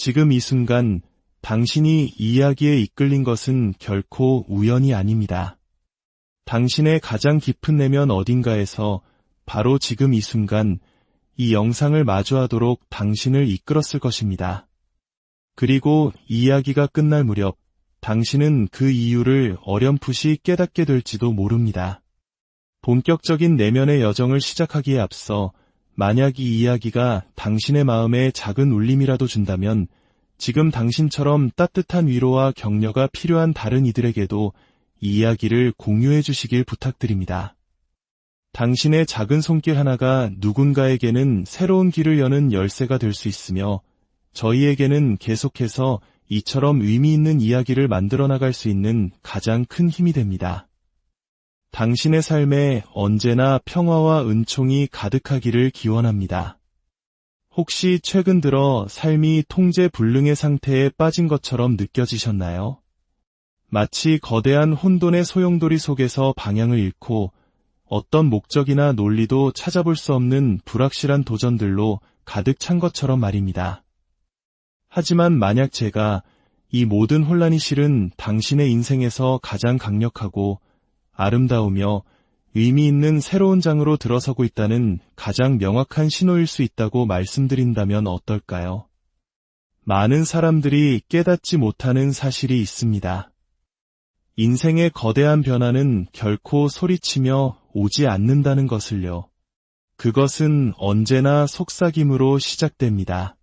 지금 이 순간 당신이 이 이야기에 이끌린 것은 결코 우연이 아닙니다. 당신의 가장 깊은 내면 어딘가에서 바로 지금 이 순간 이 영상을 마주하도록 당신을 이끌었을 것입니다. 그리고 이 이야기가 끝날 무렵 당신은 그 이유를 어렴풋이 깨닫게 될지도 모릅니다. 본격적인 내면의 여정을 시작하기에 앞서 만약 이 이야기가 당신의 마음에 작은 울림이라도 준다면 지금 당신처럼 따뜻한 위로와 격려가 필요한 다른 이들에게도 이 이야기를 공유해 주시길 부탁드립니다. 당신의 작은 손길 하나가 누군가에게는 새로운 길을 여는 열쇠가 될 수 있으며 저희에게는 계속해서 이처럼 의미 있는 이야기를 만들어 나갈 수 있는 가장 큰 힘이 됩니다. 당신의 삶에 언제나 평화와 은총이 가득하기를 기원합니다. 혹시 최근 들어 삶이 통제불능의 상태에 빠진 것처럼 느껴지셨나요? 마치 거대한 혼돈의 소용돌이 속에서 방향을 잃고 어떤 목적이나 논리도 찾아볼 수 없는 불확실한 도전들로 가득 찬 것처럼 말입니다. 하지만 만약 제가 이 모든 혼란이 실은 당신의 인생에서 가장 강력하고 아름다우며 의미 있는 새로운 장으로 들어서고 있다는 가장 명확한 신호일 수 있다고 말씀드린다면 어떨까요? 많은 사람들이 깨닫지 못하는 사실이 있습니다. 인생의 거대한 변화는 결코 소리치며 오지 않는다는 것을요. 그것은 언제나 속삭임으로 시작됩니다.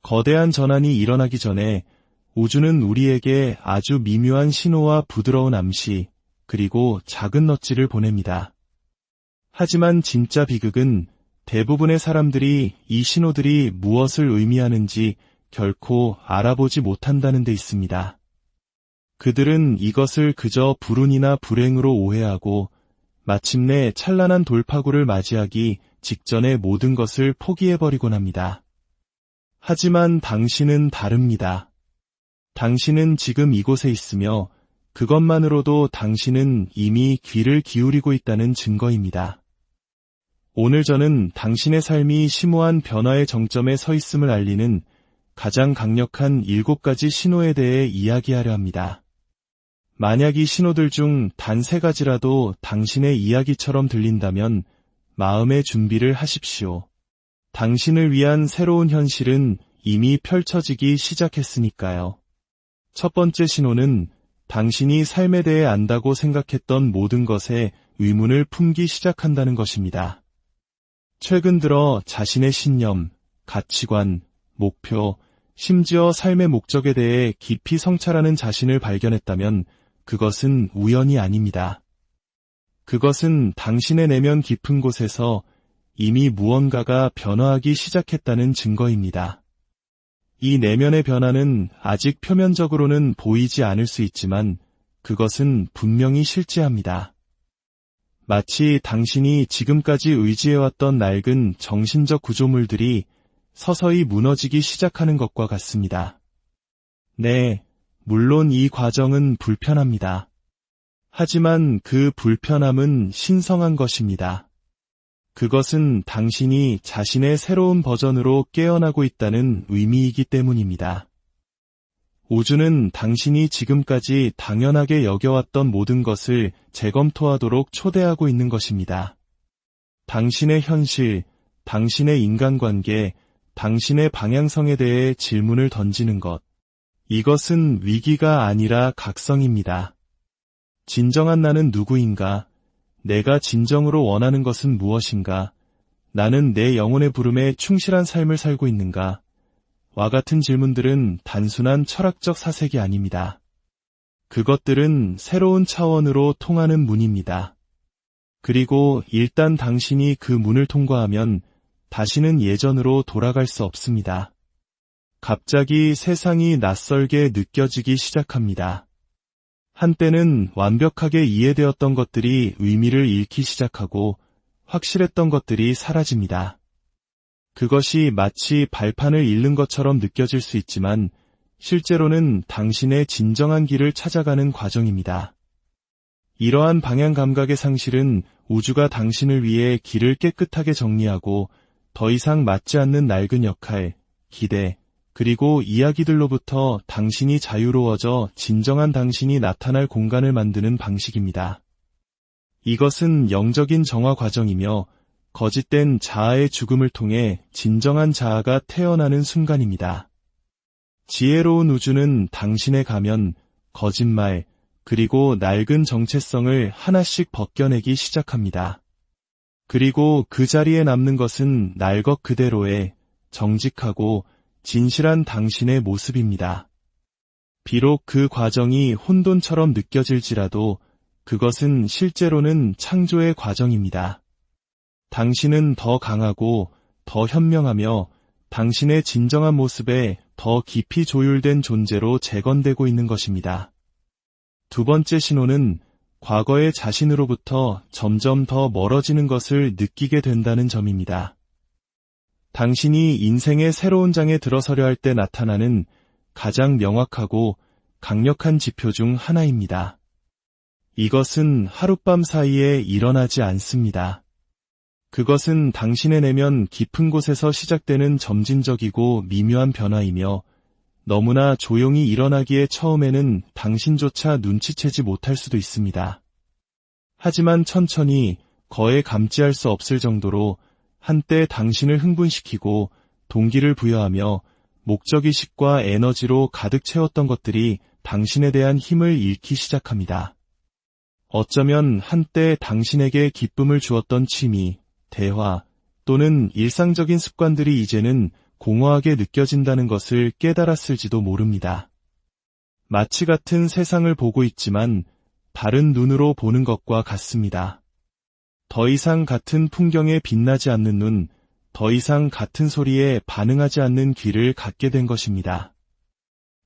거대한 전환이 일어나기 전에 우주는 우리에게 아주 미묘한 신호와 부드러운 암시, 그리고 작은 넛지를 보냅니다. 하지만 진짜 비극은 대부분의 사람들이 이 신호들이 무엇을 의미하는지 결코 알아보지 못한다는 데 있습니다. 그들은 이것을 그저 불운이나 불행으로 오해하고 마침내 찬란한 돌파구를 맞이하기 직전에 모든 것을 포기해버리곤 합니다. 하지만 당신은 다릅니다. 당신은 지금 이곳에 있으며 그것만으로도 당신은 이미 귀를 기울이고 있다는 증거입니다. 오늘 저는 당신의 삶이 심오한 변화의 정점에 서 있음을 알리는 가장 강력한 7가지 신호에 대해 이야기하려 합니다. 만약 이 신호들 중 단 3가지라도 당신의 이야기처럼 들린다면 마음의 준비를 하십시오. 당신을 위한 새로운 현실은 이미 펼쳐지기 시작했으니까요. 첫 번째 신호는 당신이 삶에 대해 안다고 생각했던 모든 것에 의문을 품기 시작한다는 것입니다. 최근 들어 자신의 신념, 가치관, 목표, 심지어 삶의 목적에 대해 깊이 성찰하는 자신을 발견했다면 그것은 우연이 아닙니다. 그것은 당신의 내면 깊은 곳에서 이미 무언가가 변화하기 시작했다는 증거입니다. 이 내면의 변화는 아직 표면적으로는 보이지 않을 수 있지만 그것은 분명히 실제합니다. 마치 당신이 지금까지 의지해왔던 낡은 정신적 구조물들이 서서히 무너지기 시작하는 것과 같습니다. 네, 물론 이 과정은 불편합니다. 하지만 그 불편함은 신성한 것입니다. 그것은 당신이 자신의 새로운 버전으로 깨어나고 있다는 의미이기 때문입니다. 우주는 당신이 지금까지 당연하게 여겨왔던 모든 것을 재검토하도록 초대하고 있는 것입니다. 당신의 현실, 당신의 인간관계, 당신의 방향성에 대해 질문을 던지는 것. 이것은 위기가 아니라 각성입니다. 진정한 나는 누구인가? 내가 진정으로 원하는 것은 무엇인가? 나는 내 영혼의 부름에 충실한 삶을 살고 있는가? 와 같은 질문들은 단순한 철학적 사색이 아닙니다. 그것들은 새로운 차원으로 통하는 문입니다. 그리고 일단 당신이 그 문을 통과하면 다시는 예전으로 돌아갈 수 없습니다. 갑자기 세상이 낯설게 느껴지기 시작합니다. 한때는 완벽하게 이해되었던 것들이 의미를 잃기 시작하고 확실했던 것들이 사라집니다. 그것이 마치 발판을 잃는 것처럼 느껴질 수 있지만 실제로는 당신의 진정한 길을 찾아가는 과정입니다. 이러한 방향 감각의 상실은 우주가 당신을 위해 길을 깨끗하게 정리하고 더 이상 맞지 않는 낡은 역할, 기대, 그리고 이야기들로부터 당신이 자유로워져 진정한 당신이 나타날 공간을 만드는 방식입니다. 이것은 영적인 정화 과정이며 거짓된 자아의 죽음을 통해 진정한 자아가 태어나는 순간입니다. 지혜로운 우주는 당신의 가면, 거짓말, 그리고 낡은 정체성을 하나씩 벗겨내기 시작합니다. 그리고 그 자리에 남는 것은 날 것 그대로의 정직하고 진실한 당신의 모습입니다. 비록 그 과정이 혼돈처럼 느껴질지라도 그것은 실제로는 창조의 과정입니다. 당신은 더 강하고 더 현명하며 당신의 진정한 모습에 더 깊이 조율된 존재로 재건되고 있는 것입니다. 두 번째 신호는 과거의 자신으로부터 점점 더 멀어지는 것을 느끼게 된다는 점입니다. 당신이 인생의 새로운 장에 들어서려 할 때 나타나는 가장 명확하고 강력한 지표 중 하나입니다. 이것은 하룻밤 사이에 일어나지 않습니다. 그것은 당신의 내면 깊은 곳에서 시작되는 점진적이고 미묘한 변화이며 너무나 조용히 일어나기에 처음에는 당신조차 눈치채지 못할 수도 있습니다. 하지만 천천히 거에 감지할 수 없을 정도로 한때 당신을 흥분시키고 동기를 부여하며 목적의식과 에너지로 가득 채웠던 것들이 당신에 대한 힘을 잃기 시작합니다. 어쩌면 한때 당신에게 기쁨을 주었던 취미, 대화 또는 일상적인 습관들이 이제는 공허하게 느껴진다는 것을 깨달았을지도 모릅니다. 마치 같은 세상을 보고 있지만 다른 눈으로 보는 것과 같습니다. 더 이상 같은 풍경에 빛나지 않는 눈, 더 이상 같은 소리에 반응하지 않는 귀를 갖게 된 것입니다.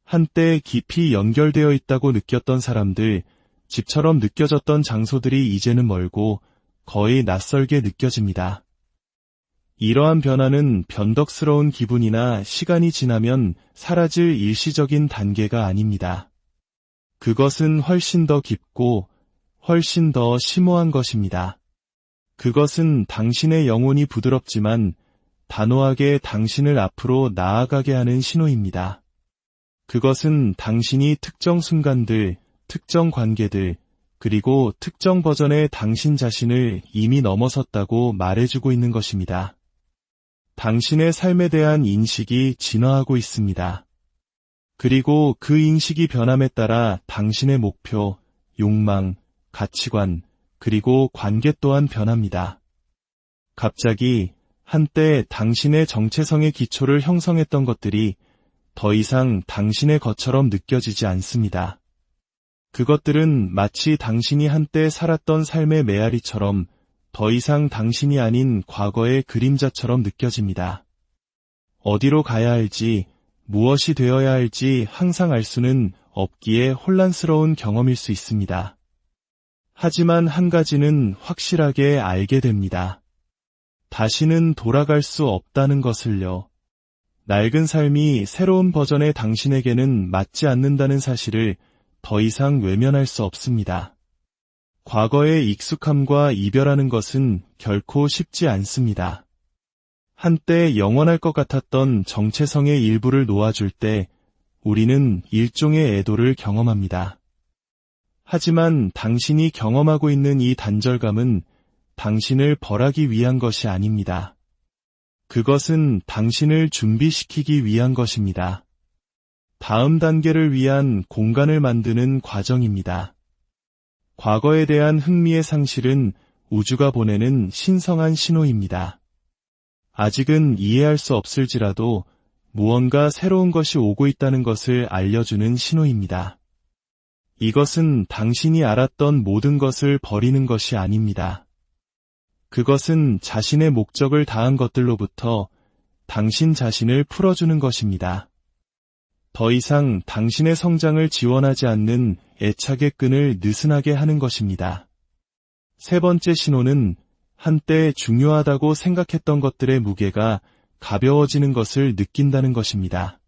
한때 깊이 연결되어 있다고 느꼈던 사람들, 집처럼 느껴졌던 장소들이 이제는 멀고 거의 낯설게 느껴집니다. 이러한 변화는 변덕스러운 기분이나 시간이 지나면 사라질 일시적인 단계가 아닙니다. 그것은 훨씬 더 깊고 훨씬 더 심오한 것입니다. 그것은 당신의 영혼이 부드럽지만 단호하게 당신을 앞으로 나아가게 하는 신호입니다. 그것은 당신이 특정 순간들, 특정 관계들, 그리고 특정 버전의 당신 자신을 이미 넘어섰다고 말해주고 있는 것입니다. 당신의 삶에 대한 인식이 진화하고 있습니다. 그리고 그 인식이 변함에 따라 당신의 목표, 욕망, 가치관, 그리고 관계 또한 변합니다. 갑자기 한때 당신의 정체성의 기초를 형성했던 것들이 더 이상 당신의 것처럼 느껴지지 않습니다. 그것들은 마치 당신이 한때 살았던 삶의 메아리처럼 더 이상 당신이 아닌 과거의 그림자처럼 느껴집니다. 어디로 가야 할지, 무엇이 되어야 할지 항상 알 수는 없기에 혼란스러운 경험일 수 있습니다. 하지만 한 가지는 확실하게 알게 됩니다. 다시는 돌아갈 수 없다는 것을요. 낡은 삶이 새로운 버전의 당신에게는 맞지 않는다는 사실을 더 이상 외면할 수 없습니다. 과거의 익숙함과 이별하는 것은 결코 쉽지 않습니다. 한때 영원할 것 같았던 정체성의 일부를 놓아줄 때 우리는 일종의 애도를 경험합니다. 하지만 당신이 경험하고 있는 이 단절감은 당신을 벌하기 위한 것이 아닙니다. 그것은 당신을 준비시키기 위한 것입니다. 다음 단계를 위한 공간을 만드는 과정입니다. 과거에 대한 흥미의 상실은 우주가 보내는 신성한 신호입니다. 아직은 이해할 수 없을지라도 무언가 새로운 것이 오고 있다는 것을 알려주는 신호입니다. 이것은 당신이 알았던 모든 것을 버리는 것이 아닙니다. 그것은 자신의 목적을 다한 것들로부터 당신 자신을 풀어주는 것입니다. 더 이상 당신의 성장을 지원하지 않는 애착의 끈을 느슨하게 하는 것입니다. 세 번째 신호는 한때 중요하다고 생각했던 것들의 무게가 가벼워지는 것을 느낀다는 것입니다.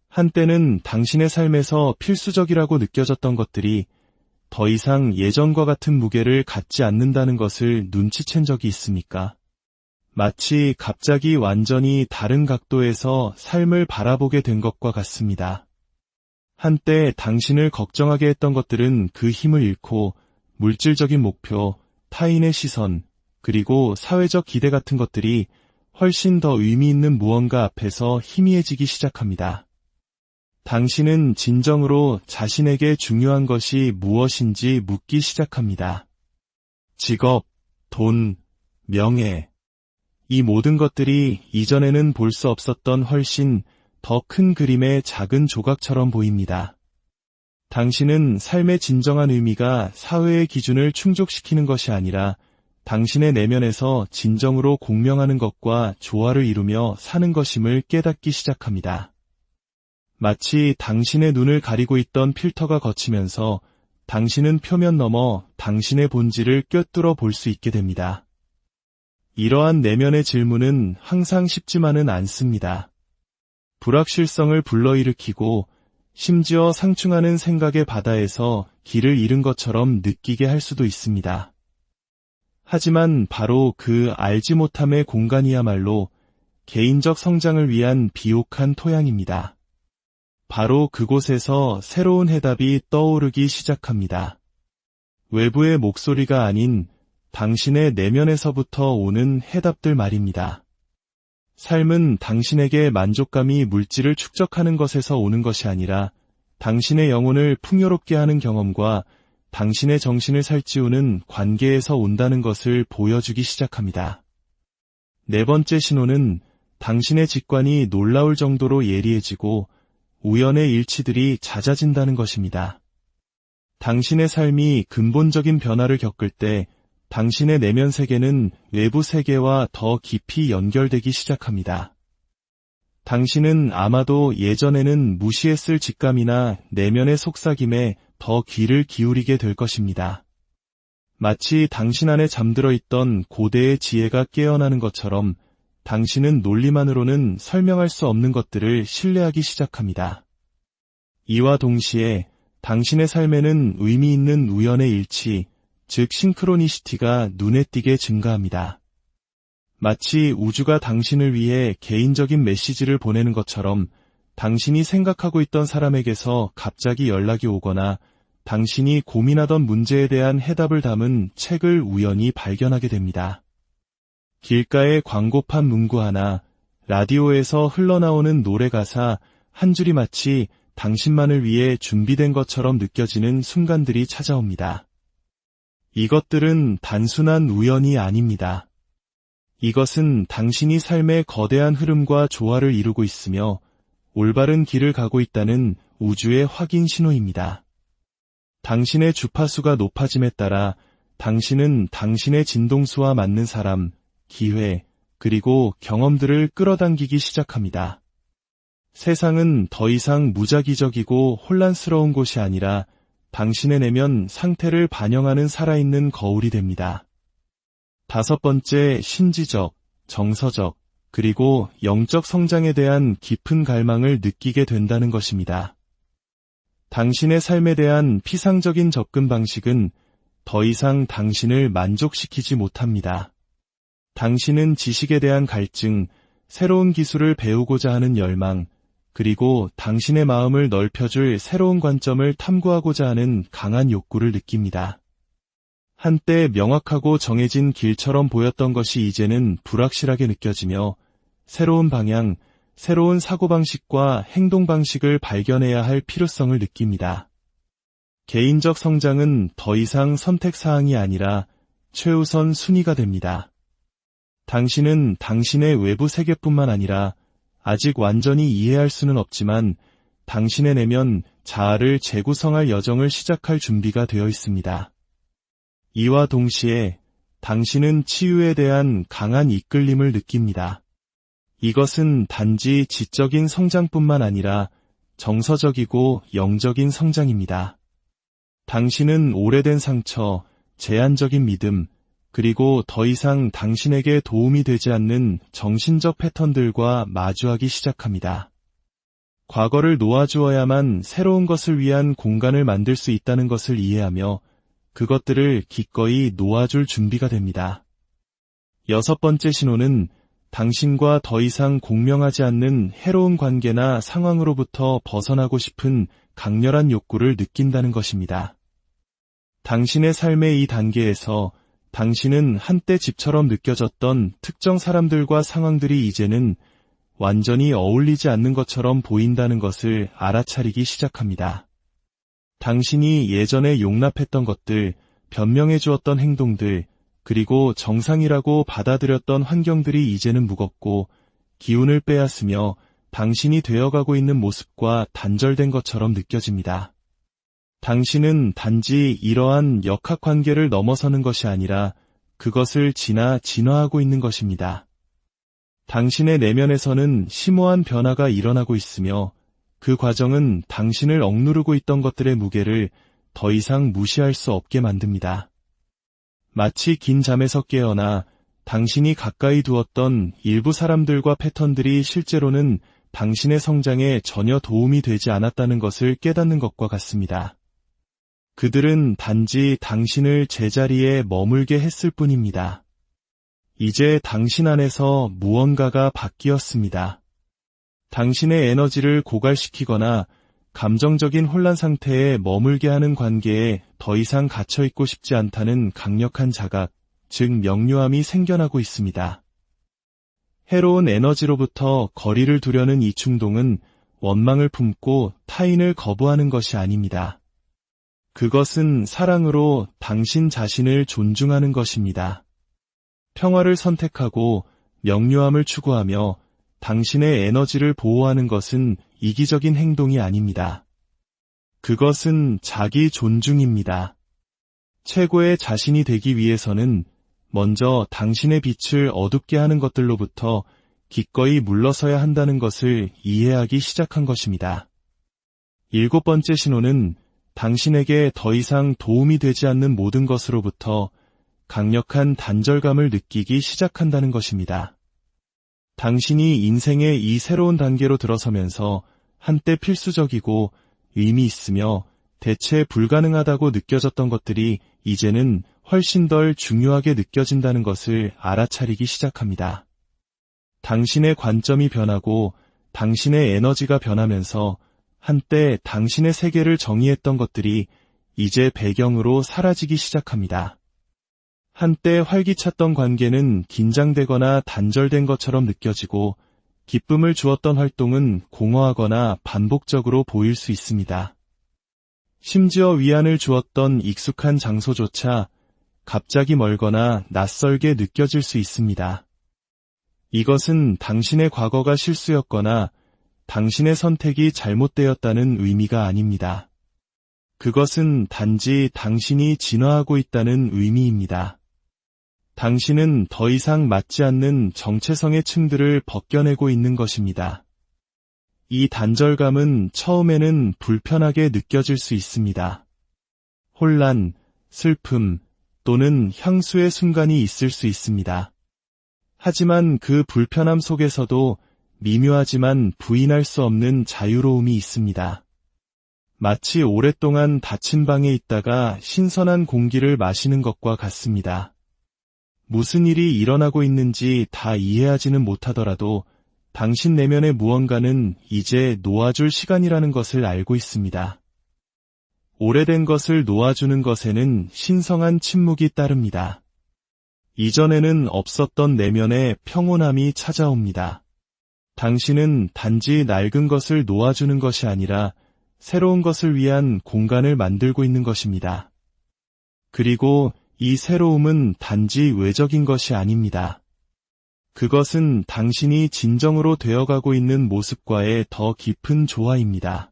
한때는 당신의 삶에서 필수적이라고 느껴졌던 것들이 더 이상 예전과 같은 무게를 갖지 않는다는 것을 눈치챈 적이 있습니까? 마치 갑자기 완전히 다른 각도에서 삶을 바라보게 된 것과 같습니다. 한때 당신을 걱정하게 했던 것들은 그 힘을 잃고 물질적인 목표, 타인의 시선, 그리고 사회적 기대 같은 것들이 훨씬 더 의미 있는 무언가 앞에서 희미해지기 시작합니다. 당신은 진정으로 자신에게 중요한 것이 무엇인지 묻기 시작합니다. 직업, 돈, 명예. 이 모든 것들이 이전에는 볼 수 없었던 훨씬 더 큰 그림의 작은 조각처럼 보입니다. 당신은 삶의 진정한 의미가 사회의 기준을 충족시키는 것이 아니라 당신의 내면에서 진정으로 공명하는 것과 조화를 이루며 사는 것임을 깨닫기 시작합니다. 마치 당신의 눈을 가리고 있던 필터가 걷히면서 당신은 표면 너머 당신의 본질을 꿰뚫어 볼 수 있게 됩니다. 이러한 내면의 질문은 항상 쉽지만은 않습니다. 불확실성을 불러일으키고 심지어 상충하는 생각의 바다에서 길을 잃은 것처럼 느끼게 할 수도 있습니다. 하지만 바로 그 알지 못함의 공간이야말로 개인적 성장을 위한 비옥한 토양입니다. 바로 그곳에서 새로운 해답이 떠오르기 시작합니다. 외부의 목소리가 아닌 당신의 내면에서부터 오는 해답들 말입니다. 삶은 당신에게 만족감이 물질을 축적하는 것에서 오는 것이 아니라 당신의 영혼을 풍요롭게 하는 경험과 당신의 정신을 살찌우는 관계에서 온다는 것을 보여주기 시작합니다. 네 번째 신호는 당신의 직관이 놀라울 정도로 예리해지고 우연의 일치들이 잦아진다는 것입니다. 당신의 삶이 근본적인 변화를 겪을 때 당신의 내면 세계는 외부 세계와 더 깊이 연결되기 시작합니다. 당신은 아마도 예전에는 무시했을 직감이나 내면의 속삭임에 더 귀를 기울이게 될 것입니다. 마치 당신 안에 잠들어 있던 고대의 지혜가 깨어나는 것처럼 당신은 논리만으로는 설명할 수 없는 것들을 신뢰하기 시작합니다. 이와 동시에 당신의 삶에는 의미 있는 우연의 일치, 즉 싱크로니시티가 눈에 띄게 증가합니다. 마치 우주가 당신을 위해 개인적인 메시지를 보내는 것처럼 당신이 생각하고 있던 사람에게서 갑자기 연락이 오거나 당신이 고민하던 문제에 대한 해답을 담은 책을 우연히 발견하게 됩니다. 길가의 광고판 문구 하나, 라디오에서 흘러나오는 노래 가사 한 줄이 마치 당신만을 위해 준비된 것처럼 느껴지는 순간들이 찾아옵니다. 이것들은 단순한 우연이 아닙니다. 이것은 당신이 삶의 거대한 흐름과 조화를 이루고 있으며 올바른 길을 가고 있다는 우주의 확인 신호입니다. 당신의 주파수가 높아짐에 따라 당신은 당신의 진동수와 맞는 사람, 기회, 그리고 경험들을 끌어당기기 시작합니다. 세상은 더 이상 무작위적이고 혼란스러운 곳이 아니라 당신의 내면 상태를 반영하는 살아있는 거울이 됩니다. 다섯 번째, 신지적, 정서적, 그리고 영적 성장에 대한 깊은 갈망을 느끼게 된다는 것입니다. 당신의 삶에 대한 피상적인 접근 방식은 더 이상 당신을 만족시키지 못합니다. 당신은 지식에 대한 갈증, 새로운 기술을 배우고자 하는 열망, 그리고 당신의 마음을 넓혀줄 새로운 관점을 탐구하고자 하는 강한 욕구를 느낍니다. 한때 명확하고 정해진 길처럼 보였던 것이 이제는 불확실하게 느껴지며 새로운 방향, 새로운 사고방식과 행동방식을 발견해야 할 필요성을 느낍니다. 개인적 성장은 더 이상 선택사항이 아니라 최우선 순위가 됩니다. 당신은 당신의 외부 세계뿐만 아니라 아직 완전히 이해할 수는 없지만 당신의 내면 자아를 재구성할 여정을 시작할 준비가 되어 있습니다. 이와 동시에 당신은 치유에 대한 강한 이끌림을 느낍니다. 이것은 단지 지적인 성장뿐만 아니라 정서적이고 영적인 성장입니다. 당신은 오래된 상처, 제한적인 믿음, 그리고 더 이상 당신에게 도움이 되지 않는 정신적 패턴들과 마주하기 시작합니다. 과거를 놓아주어야만 새로운 것을 위한 공간을 만들 수 있다는 것을 이해하며 그것들을 기꺼이 놓아줄 준비가 됩니다. 6번째 신호는 당신과 더 이상 공명하지 않는 해로운 관계나 상황으로부터 벗어나고 싶은 강렬한 욕구를 느낀다는 것입니다. 당신의 삶의 이 단계에서 당신은 한때 집처럼 느껴졌던 특정 사람들과 상황들이 이제는 완전히 어울리지 않는 것처럼 보인다는 것을 알아차리기 시작합니다. 당신이 예전에 용납했던 것들, 변명해 주었던 행동들, 그리고 정상이라고 받아들였던 환경들이 이제는 무겁고 기운을 빼앗으며 당신이 되어가고 있는 모습과 단절된 것처럼 느껴집니다. 당신은 단지 이러한 역학관계를 넘어서는 것이 아니라 그것을 지나 진화하고 있는 것입니다. 당신의 내면에서는 심오한 변화가 일어나고 있으며 그 과정은 당신을 억누르고 있던 것들의 무게를 더 이상 무시할 수 없게 만듭니다. 마치 긴 잠에서 깨어나 당신이 가까이 두었던 일부 사람들과 패턴들이 실제로는 당신의 성장에 전혀 도움이 되지 않았다는 것을 깨닫는 것과 같습니다. 그들은 단지 당신을 제자리에 머물게 했을 뿐입니다. 이제 당신 안에서 무언가가 바뀌었습니다. 당신의 에너지를 고갈시키거나 감정적인 혼란 상태에 머물게 하는 관계에 더 이상 갇혀있고 싶지 않다는 강력한 자각, 즉 명료함이 생겨나고 있습니다. 해로운 에너지로부터 거리를 두려는 이 충동은 원망을 품고 타인을 거부하는 것이 아닙니다. 그것은 사랑으로 당신 자신을 존중하는 것입니다. 평화를 선택하고 명료함을 추구하며 당신의 에너지를 보호하는 것은 이기적인 행동이 아닙니다. 그것은 자기 존중입니다. 최고의 자신이 되기 위해서는 먼저 당신의 빛을 어둡게 하는 것들로부터 기꺼이 물러서야 한다는 것을 이해하기 시작한 것입니다. 7번째 신호는 당신에게 더 이상 도움이 되지 않는 모든 것으로부터 강력한 단절감을 느끼기 시작한다는 것입니다. 당신이 인생의 이 새로운 단계로 들어서면서 한때 필수적이고 의미 있으며 대체 불가능하다고 느껴졌던 것들이 이제는 훨씬 덜 중요하게 느껴진다는 것을 알아차리기 시작합니다. 당신의 관점이 변하고 당신의 에너지가 변하면서 한때 당신의 세계를 정의했던 것들이 이제 배경으로 사라지기 시작합니다. 한때 활기찼던 관계는 긴장되거나 단절된 것처럼 느껴지고 기쁨을 주었던 활동은 공허하거나 반복적으로 보일 수 있습니다. 심지어 위안을 주었던 익숙한 장소조차 갑자기 멀거나 낯설게 느껴질 수 있습니다. 이것은 당신의 과거가 실수였거나 당신의 선택이 잘못되었다는 의미가 아닙니다. 그것은 단지 당신이 진화하고 있다는 의미입니다. 당신은 더 이상 맞지 않는 정체성의 층들을 벗겨내고 있는 것입니다. 이 단절감은 처음에는 불편하게 느껴질 수 있습니다. 혼란, 슬픔 또는 향수의 순간이 있을 수 있습니다. 하지만 그 불편함 속에서도 미묘하지만 부인할 수 없는 자유로움이 있습니다. 마치 오랫동안 닫힌 방에 있다가 신선한 공기를 마시는 것과 같습니다. 무슨 일이 일어나고 있는지 다 이해하지는 못하더라도 당신 내면의 무언가는 이제 놓아줄 시간이라는 것을 알고 있습니다. 오래된 것을 놓아주는 것에는 신성한 침묵이 따릅니다. 이전에는 없었던 내면의 평온함이 찾아옵니다. 당신은 단지 낡은 것을 놓아주는 것이 아니라 새로운 것을 위한 공간을 만들고 있는 것입니다. 그리고 이 새로움은 단지 외적인 것이 아닙니다. 그것은 당신이 진정으로 되어가고 있는 모습과의 더 깊은 조화입니다.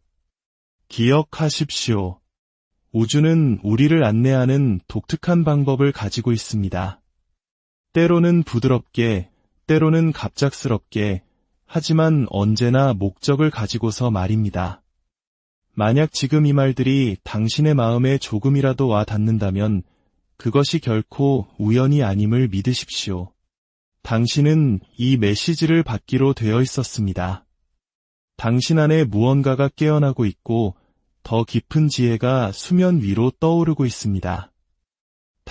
기억하십시오. 우주는 우리를 안내하는 독특한 방법을 가지고 있습니다. 때로는 부드럽게, 때로는 갑작스럽게, 하지만 언제나 목적을 가지고서 말입니다. 만약 지금 이 말들이 당신의 마음에 조금이라도 와 닿는다면 그것이 결코 우연이 아님을 믿으십시오. 당신은 이 메시지를 받기로 되어 있었습니다. 당신 안에 무언가가 깨어나고 있고 더 깊은 지혜가 수면 위로 떠오르고 있습니다.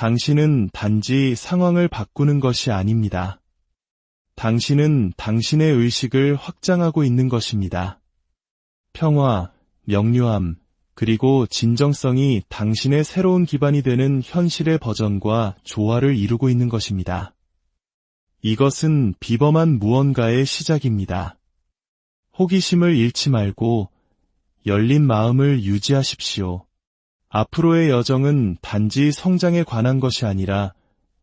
당신은 단지 상황을 바꾸는 것이 아닙니다. 당신은 당신의 의식을 확장하고 있는 것입니다. 평화, 명료함, 그리고 진정성이 당신의 새로운 기반이 되는 현실의 버전과 조화를 이루고 있는 것입니다. 이것은 비범한 무언가의 시작입니다. 호기심을 잃지 말고 열린 마음을 유지하십시오. 앞으로의 여정은 단지 성장에 관한 것이 아니라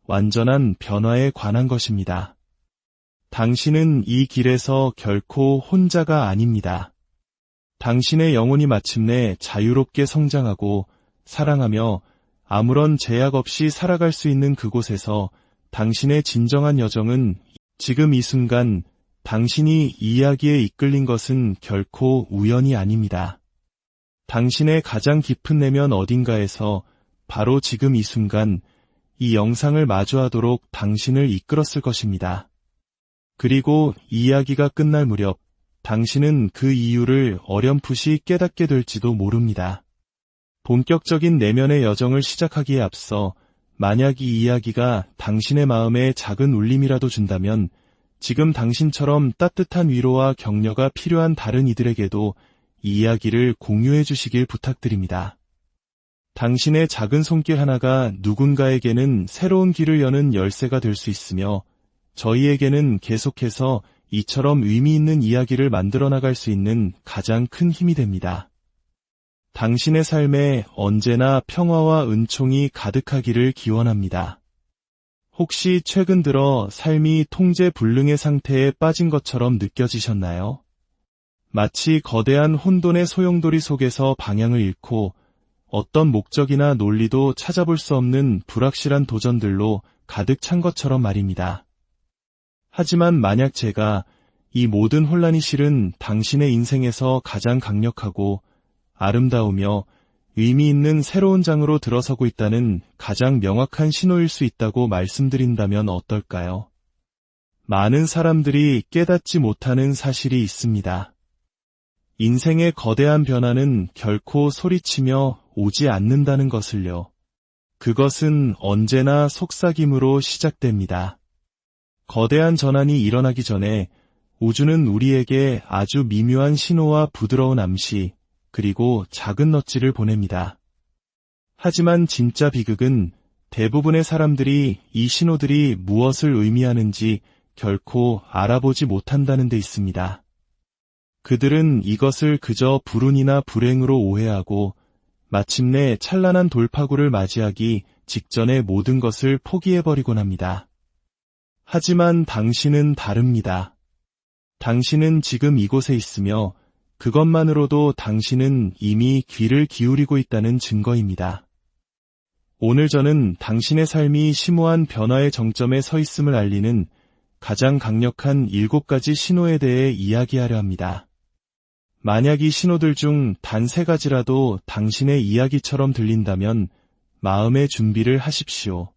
완전한 변화에 관한 것입니다. 당신은 이 길에서 결코 혼자가 아닙니다. 당신의 영혼이 마침내 자유롭게 성장하고 사랑하며 아무런 제약 없이 살아갈 수 있는 그곳에서 당신의 진정한 여정은 지금 이 순간 당신이 이 이야기에 이끌린 것은 결코 우연이 아닙니다. 당신의 가장 깊은 내면 어딘가에서 바로 지금 이 순간 이 영상을 마주하도록 당신을 이끌었을 것입니다. 그리고 이 이야기가 끝날 무렵 당신은 그 이유를 어렴풋이 깨닫게 될지도 모릅니다. 본격적인 내면의 여정을 시작하기에 앞서 만약 이 이야기가 당신의 마음에 작은 울림이라도 준다면 지금 당신처럼 따뜻한 위로와 격려가 필요한 다른 이들에게도 이 이야기를 공유해 주시길 부탁드립니다. 당신의 작은 손길 하나가 누군가에게는 새로운 길을 여는 열쇠가 될 수 있으며 저희에게는 계속해서 이처럼 의미 있는 이야기를 만들어 나갈 수 있는 가장 큰 힘이 됩니다. 당신의 삶에 언제나 평화와 은총이 가득하기를 기원합니다. 혹시 최근 들어 삶이 통제불능의 상태에 빠진 것처럼 느껴지셨나요? 마치 거대한 혼돈의 소용돌이 속에서 방향을 잃고 어떤 목적이나 논리도 찾아볼 수 없는 불확실한 도전들로 가득 찬 것처럼 말입니다. 하지만 만약 제가 이 모든 혼란이 실은 당신의 인생에서 가장 강력하고 아름다우며 의미 있는 새로운 장으로 들어서고 있다는 가장 명확한 신호일 수 있다고 말씀드린다면 어떨까요? 많은 사람들이 깨닫지 못하는 사실이 있습니다. 인생의 거대한 변화는 결코 소리치며 오지 않는다는 것을요. 그것은 언제나 속삭임으로 시작됩니다. 거대한 전환이 일어나기 전에 우주는 우리에게 아주 미묘한 신호와 부드러운 암시, 그리고 작은 넛지를 보냅니다. 하지만 진짜 비극은 대부분의 사람들이 이 신호들이 무엇을 의미하는지 결코 알아보지 못한다는 데 있습니다. 그들은 이것을 그저 불운이나 불행으로 오해하고 마침내 찬란한 돌파구를 맞이하기 직전에 모든 것을 포기해버리곤 합니다. 하지만 당신은 다릅니다. 당신은 지금 이곳에 있으며 그것만으로도 당신은 이미 귀를 기울이고 있다는 증거입니다. 오늘 저는 당신의 삶이 심오한 변화의 정점에 서 있음을 알리는 가장 강력한 7가지 신호에 대해 이야기하려 합니다. 만약 이 신호들 중 단 3가지라도 당신의 이야기처럼 들린다면 마음의 준비를 하십시오.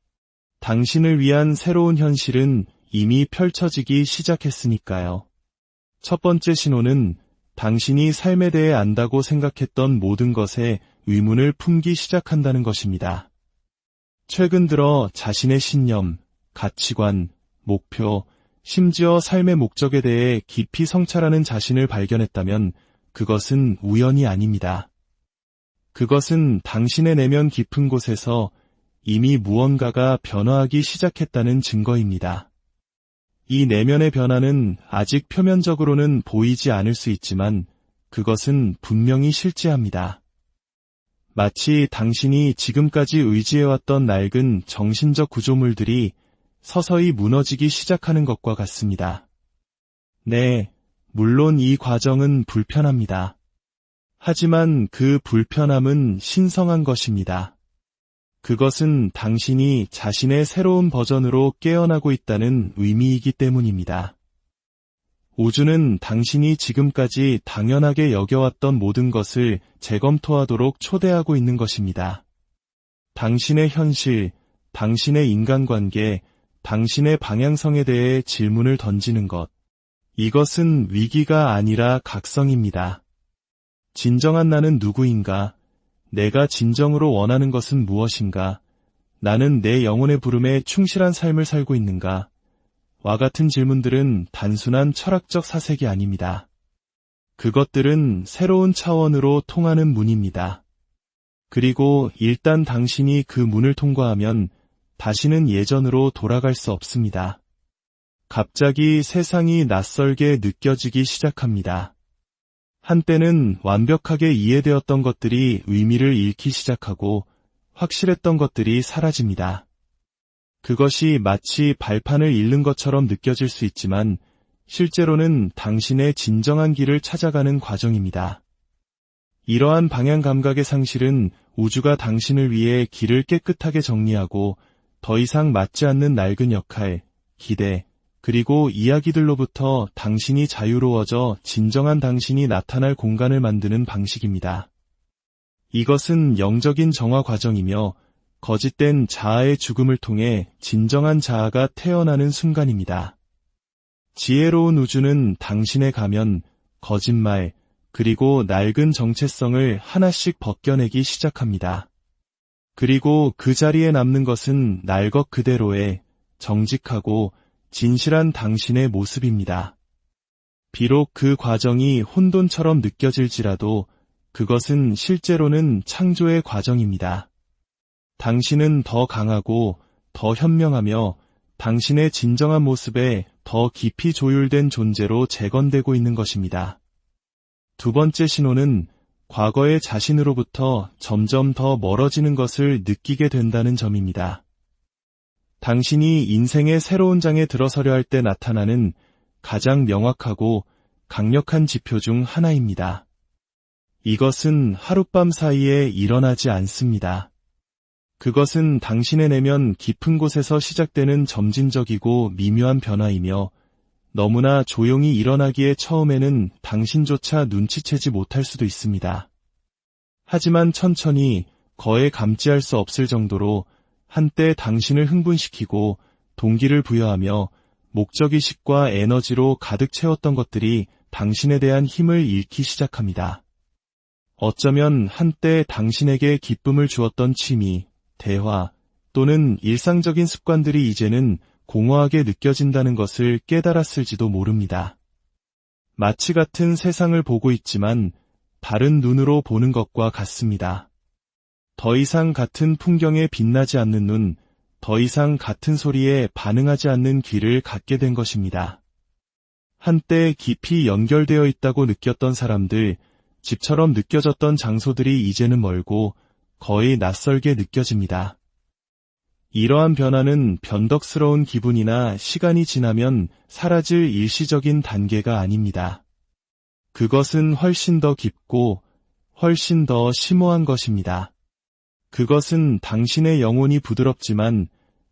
당신을 위한 새로운 현실은 이미 펼쳐지기 시작했으니까요. 첫 번째 신호는 당신이 삶에 대해 안다고 생각했던 모든 것에 의문을 품기 시작한다는 것입니다. 최근 들어 자신의 신념, 가치관, 목표, 심지어 삶의 목적에 대해 깊이 성찰하는 자신을 발견했다면 그것은 우연이 아닙니다. 그것은 당신의 내면 깊은 곳에서 이미 무언가가 변화하기 시작했다는 증거입니다. 이 내면의 변화는 아직 표면적으로는 보이지 않을 수 있지만 그것은 분명히 실제합니다. 마치 당신이 지금까지 의지해왔던 낡은 정신적 구조물들이 서서히 무너지기 시작하는 것과 같습니다. 네, 물론 이 과정은 불편합니다. 하지만 그 불편함은 신성한 것입니다. 그것은 당신이 자신의 새로운 버전으로 깨어나고 있다는 의미이기 때문입니다. 우주는 당신이 지금까지 당연하게 여겨왔던 모든 것을 재검토하도록 초대하고 있는 것입니다. 당신의 현실, 당신의 인간관계, 당신의 방향성에 대해 질문을 던지는 것. 이것은 위기가 아니라 각성입니다. 진정한 나는 누구인가? 내가 진정으로 원하는 것은 무엇인가? 나는 내 영혼의 부름에 충실한 삶을 살고 있는가? 와 같은 질문들은 단순한 철학적 사색이 아닙니다. 그것들은 새로운 차원으로 통하는 문입니다. 그리고 일단 당신이 그 문을 통과하면 다시는 예전으로 돌아갈 수 없습니다. 갑자기 세상이 낯설게 느껴지기 시작합니다. 한때는 완벽하게 이해되었던 것들이 의미를 잃기 시작하고 확실했던 것들이 사라집니다. 그것이 마치 발판을 잃는 것처럼 느껴질 수 있지만 실제로는 당신의 진정한 길을 찾아가는 과정입니다. 이러한 방향 감각의 상실은 우주가 당신을 위해 길을 깨끗하게 정리하고 더 이상 맞지 않는 낡은 역할, 기대, 그리고 이야기들로부터 당신이 자유로워져 진정한 당신이 나타날 공간을 만드는 방식입니다. 이것은 영적인 정화 과정이며 거짓된 자아의 죽음을 통해 진정한 자아가 태어나는 순간입니다. 지혜로운 우주는 당신의 가면, 거짓말, 그리고 낡은 정체성을 하나씩 벗겨내기 시작합니다. 그리고 그 자리에 남는 것은 날 것 그대로의 정직하고 진실한 당신의 모습입니다. 비록 그 과정이 혼돈처럼 느껴질지라도 그것은 실제로는 창조의 과정입니다. 당신은 더 강하고 더 현명하며 당신의 진정한 모습에 더 깊이 조율된 존재로 재건되고 있는 것입니다. 두 번째 신호는 과거의 자신으로부터 점점 더 멀어지는 것을 느끼게 된다는 점입니다. 당신이 인생의 새로운 장에 들어서려 할 때 나타나는 가장 명확하고 강력한 지표 중 하나입니다. 이것은 하룻밤 사이에 일어나지 않습니다. 그것은 당신의 내면 깊은 곳에서 시작되는 점진적이고 미묘한 변화이며 너무나 조용히 일어나기에 처음에는 당신조차 눈치채지 못할 수도 있습니다. 하지만 천천히 거에 감지할 수 없을 정도로 한때 당신을 흥분시키고 동기를 부여하며 목적의식과 에너지로 가득 채웠던 것들이 당신에 대한 힘을 잃기 시작합니다. 어쩌면 한때 당신에게 기쁨을 주었던 취미, 대화 또는 일상적인 습관들이 이제는 공허하게 느껴진다는 것을 깨달았을지도 모릅니다. 마치 같은 세상을 보고 있지만 다른 눈으로 보는 것과 같습니다. 더 이상 같은 풍경에 빛나지 않는 눈, 더 이상 같은 소리에 반응하지 않는 귀를 갖게 된 것입니다. 한때 깊이 연결되어 있다고 느꼈던 사람들, 집처럼 느껴졌던 장소들이 이제는 멀고 거의 낯설게 느껴집니다. 이러한 변화는 변덕스러운 기분이나 시간이 지나면 사라질 일시적인 단계가 아닙니다. 그것은 훨씬 더 깊고 훨씬 더 심오한 것입니다. 그것은 당신의 영혼이 부드럽지만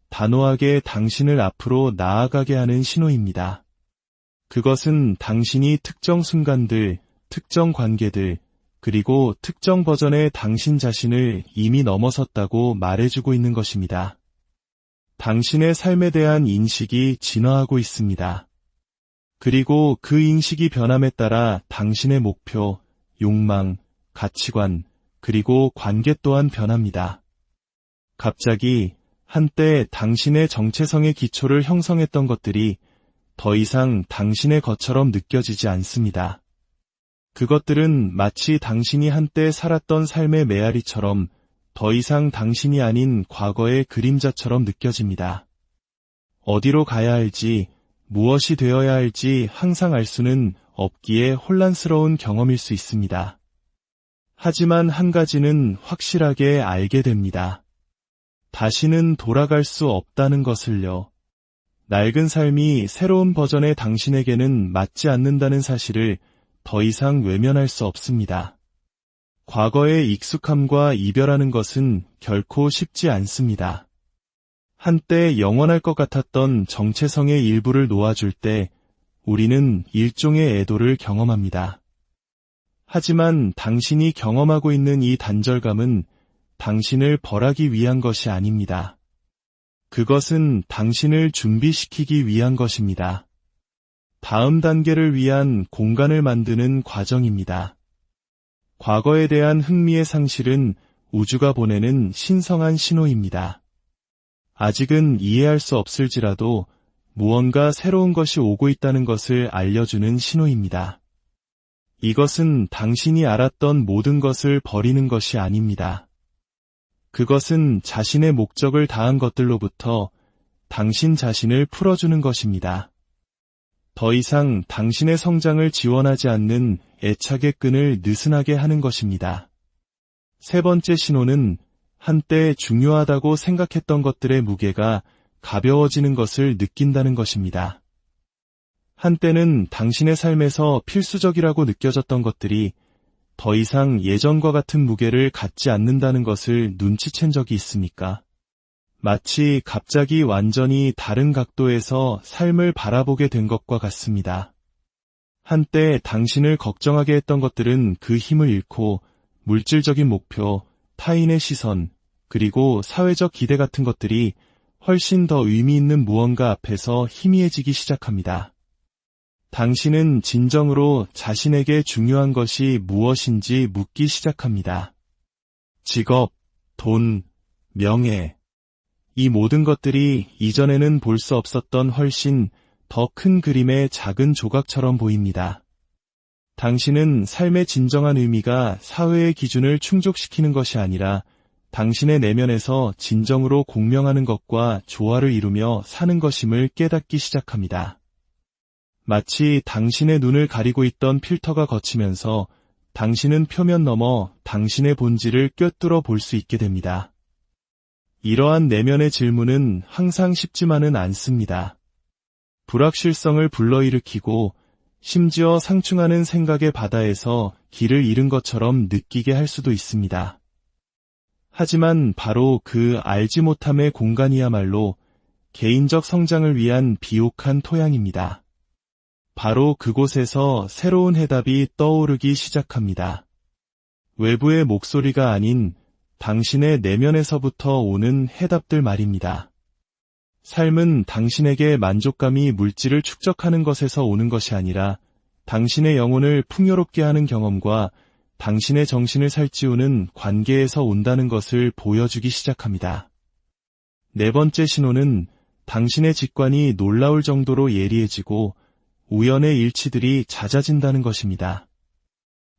단호하게 당신을 앞으로 나아가게 하는 신호입니다. 그것은 당신이 특정 순간들, 특정 관계들, 그리고 특정 버전의 당신 자신을 이미 넘어섰다고 말해주고 있는 것입니다. 당신의 삶에 대한 인식이 진화하고 있습니다. 그리고 그 인식이 변함에 따라 당신의 목표, 욕망, 가치관, 그리고 관계 또한 변합니다. 갑자기 한때 당신의 정체성의 기초를 형성했던 것들이 더 이상 당신의 것처럼 느껴지지 않습니다. 그것들은 마치 당신이 한때 살았던 삶의 메아리처럼 더 이상 당신이 아닌 과거의 그림자처럼 느껴집니다. 어디로 가야 할지, 무엇이 되어야 할지 항상 알 수는 없기에 혼란스러운 경험일 수 있습니다. 하지만 한 가지는 확실하게 알게 됩니다. 다시는 돌아갈 수 없다는 것을요. 낡은 삶이 새로운 버전의 당신에게는 맞지 않는다는 사실을 더 이상 외면할 수 없습니다. 과거의 익숙함과 이별하는 것은 결코 쉽지 않습니다. 한때 영원할 것 같았던 정체성의 일부를 놓아줄 때 우리는 일종의 애도를 경험합니다. 하지만 당신이 경험하고 있는 이 단절감은 당신을 벌하기 위한 것이 아닙니다. 그것은 당신을 준비시키기 위한 것입니다. 다음 단계를 위한 공간을 만드는 과정입니다. 과거에 대한 흥미의 상실은 우주가 보내는 신성한 신호입니다. 아직은 이해할 수 없을지라도 무언가 새로운 것이 오고 있다는 것을 알려주는 신호입니다. 이것은 당신이 알았던 모든 것을 버리는 것이 아닙니다. 그것은 자신의 목적을 다한 것들로부터 당신 자신을 풀어주는 것입니다. 더 이상 당신의 성장을 지원하지 않는 애착의 끈을 느슨하게 하는 것입니다. 세 번째 신호는 한때 중요하다고 생각했던 것들의 무게가 가벼워지는 것을 느낀다는 것입니다. 한때는 당신의 삶에서 필수적이라고 느껴졌던 것들이 더 이상 예전과 같은 무게를 갖지 않는다는 것을 눈치챈 적이 있습니까? 마치 갑자기 완전히 다른 각도에서 삶을 바라보게 된 것과 같습니다. 한때 당신을 걱정하게 했던 것들은 그 힘을 잃고 물질적인 목표, 타인의 시선, 그리고 사회적 기대 같은 것들이 훨씬 더 의미 있는 무언가 앞에서 희미해지기 시작합니다. 당신은 진정으로 자신에게 중요한 것이 무엇인지 묻기 시작합니다. 직업, 돈, 명예. 이 모든 것들이 이전에는 볼 수 없었던 훨씬 더 큰 그림의 작은 조각처럼 보입니다. 당신은 삶의 진정한 의미가 사회의 기준을 충족시키는 것이 아니라 당신의 내면에서 진정으로 공명하는 것과 조화를 이루며 사는 것임을 깨닫기 시작합니다. 마치 당신의 눈을 가리고 있던 필터가 걷히면서 당신은 표면 너머 당신의 본질을 꿰뚫어 볼 수 있게 됩니다. 이러한 내면의 질문은 항상 쉽지만은 않습니다. 불확실성을 불러일으키고 심지어 상충하는 생각의 바다에서 길을 잃은 것처럼 느끼게 할 수도 있습니다. 하지만 바로 그 알지 못함의 공간이야말로 개인적 성장을 위한 비옥한 토양입니다. 바로 그곳에서 새로운 해답이 떠오르기 시작합니다. 외부의 목소리가 아닌 당신의 내면에서부터 오는 해답들 말입니다. 삶은 당신에게 만족감이 물질을 축적하는 것에서 오는 것이 아니라 당신의 영혼을 풍요롭게 하는 경험과 당신의 정신을 살찌우는 관계에서 온다는 것을 보여주기 시작합니다. 네 번째 신호는 당신의 직관이 놀라울 정도로 예리해지고 우연의 일치들이 잦아진다는 것입니다.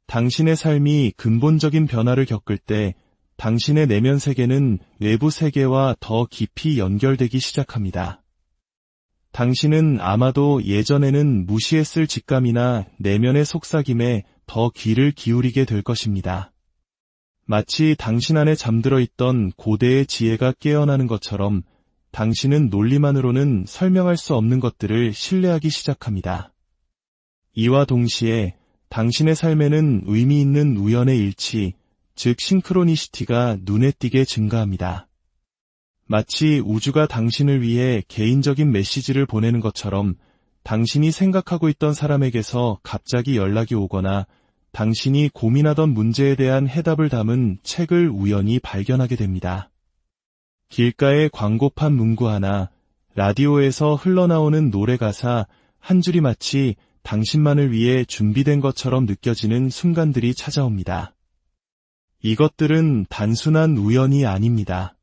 당신의 삶이 근본적인 변화를 겪을 때 당신의 내면 세계는 외부 세계와 더 깊이 연결되기 시작합니다. 당신은 아마도 예전에는 무시했을 직감이나 내면의 속삭임에 더 귀를 기울이게 될 것입니다. 마치 당신 안에 잠들어 있던 고대의 지혜가 깨어나는 것처럼 당신은 논리만으로는 설명할 수 없는 것들을 신뢰하기 시작합니다. 이와 동시에 당신의 삶에는 의미 있는 우연의 일치, 즉 싱크로니시티가 눈에 띄게 증가합니다. 마치 우주가 당신을 위해 개인적인 메시지를 보내는 것처럼 당신이 생각하고 있던 사람에게서 갑자기 연락이 오거나 당신이 고민하던 문제에 대한 해답을 담은 책을 우연히 발견하게 됩니다. 길가의 광고판 문구 하나, 라디오에서 흘러나오는 노래 가사 한 줄이 마치 당신만을 위해 준비된 것처럼 느껴지는 순간들이 찾아옵니다. 이것들은 단순한 우연이 아닙니다.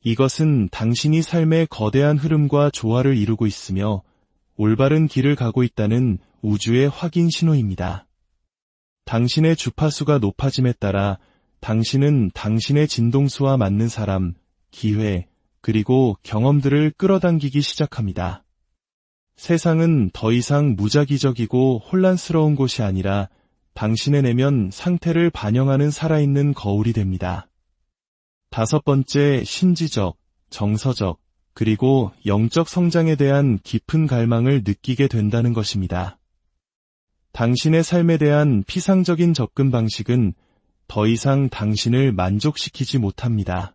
이것은 당신이 삶의 거대한 흐름과 조화를 이루고 있으며 올바른 길을 가고 있다는 우주의 확인 신호입니다. 당신의 주파수가 높아짐에 따라 당신은 당신의 진동수와 맞는 사람, 기회, 그리고 경험들을 끌어당기기 시작합니다. 세상은 더 이상 무작위적이고 혼란스러운 곳이 아니라 당신의 내면 상태를 반영하는 살아있는 거울이 됩니다. 다섯 번째, 신지적, 정서적, 그리고 영적 성장에 대한 깊은 갈망을 느끼게 된다는 것입니다. 당신의 삶에 대한 피상적인 접근 방식은 더 이상 당신을 만족시키지 못합니다.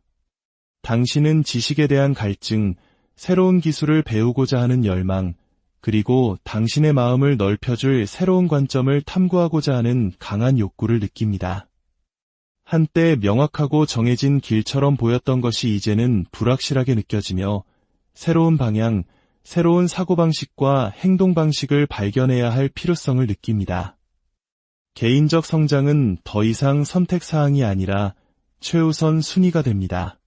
당신은 지식에 대한 갈증, 새로운 기술을 배우고자 하는 열망, 그리고 당신의 마음을 넓혀줄 새로운 관점을 탐구하고자 하는 강한 욕구를 느낍니다. 한때 명확하고 정해진 길처럼 보였던 것이 이제는 불확실하게 느껴지며 새로운 방향, 새로운 사고방식과 행동방식을 발견해야 할 필요성을 느낍니다. 개인적 성장은 더 이상 선택사항이 아니라 최우선 순위가 됩니다.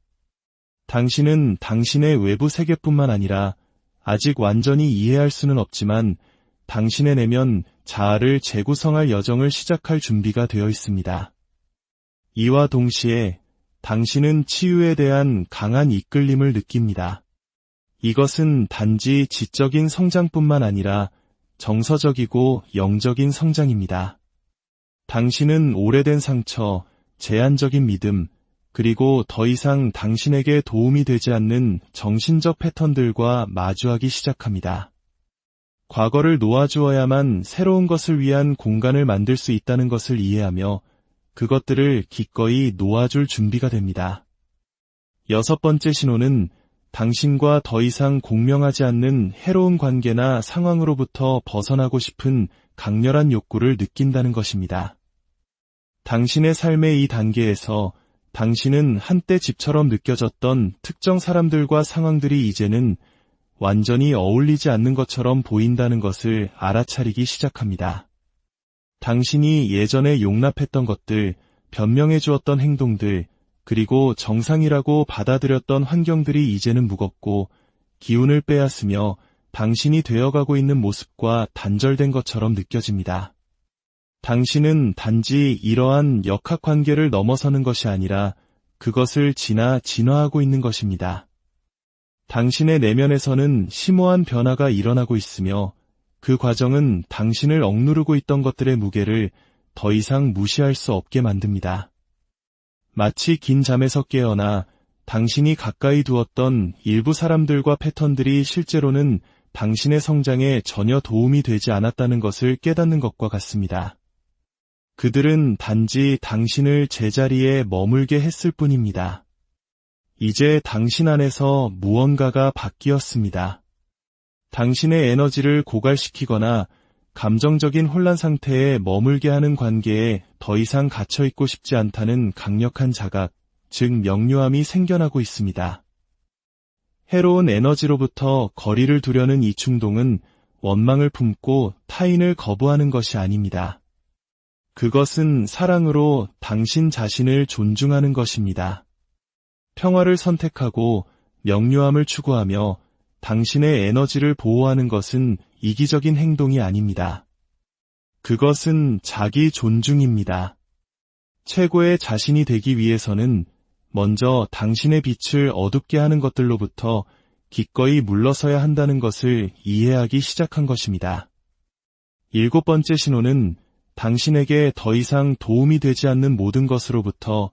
당신은 당신의 외부 세계뿐만 아니라 아직 완전히 이해할 수는 없지만 당신의 내면 자아를 재구성할 여정을 시작할 준비가 되어 있습니다. 이와 동시에 당신은 치유에 대한 강한 이끌림을 느낍니다. 이것은 단지 지적인 성장뿐만 아니라 정서적이고 영적인 성장입니다. 당신은 오래된 상처, 제한적인 믿음, 그리고 더 이상 당신에게 도움이 되지 않는 정신적 패턴들과 마주하기 시작합니다. 과거를 놓아주어야만 새로운 것을 위한 공간을 만들 수 있다는 것을 이해하며 그것들을 기꺼이 놓아줄 준비가 됩니다. 6번째 신호는 당신과 더 이상 공명하지 않는 해로운 관계나 상황으로부터 벗어나고 싶은 강렬한 욕구를 느낀다는 것입니다. 당신의 삶의 이 단계에서 당신은 한때 집처럼 느껴졌던 특정 사람들과 상황들이 이제는 완전히 어울리지 않는 것처럼 보인다는 것을 알아차리기 시작합니다. 당신이 예전에 용납했던 것들, 변명해 주었던 행동들, 그리고 정상이라고 받아들였던 환경들이 이제는 무겁고 기운을 빼앗으며 당신이 되어가고 있는 모습과 단절된 것처럼 느껴집니다. 당신은 단지 이러한 역학관계를 넘어서는 것이 아니라 그것을 지나 진화하고 있는 것입니다. 당신의 내면에서는 심오한 변화가 일어나고 있으며 그 과정은 당신을 억누르고 있던 것들의 무게를 더 이상 무시할 수 없게 만듭니다. 마치 긴 잠에서 깨어나 당신이 가까이 두었던 일부 사람들과 패턴들이 실제로는 당신의 성장에 전혀 도움이 되지 않았다는 것을 깨닫는 것과 같습니다. 그들은 단지 당신을 제자리에 머물게 했을 뿐입니다. 이제 당신 안에서 무언가가 바뀌었습니다. 당신의 에너지를 고갈시키거나 감정적인 혼란 상태에 머물게 하는 관계에 더 이상 갇혀있고 싶지 않다는 강력한 자각, 즉 명료함이 생겨나고 있습니다. 해로운 에너지로부터 거리를 두려는 이 충동은 원망을 품고 타인을 거부하는 것이 아닙니다. 그것은 사랑으로 당신 자신을 존중하는 것입니다. 평화를 선택하고 명료함을 추구하며 당신의 에너지를 보호하는 것은 이기적인 행동이 아닙니다. 그것은 자기 존중입니다. 최고의 자신이 되기 위해서는 먼저 당신의 빛을 어둡게 하는 것들로부터 기꺼이 물러서야 한다는 것을 이해하기 시작한 것입니다. 7번째 신호는 당신에게 더 이상 도움이 되지 않는 모든 것으로부터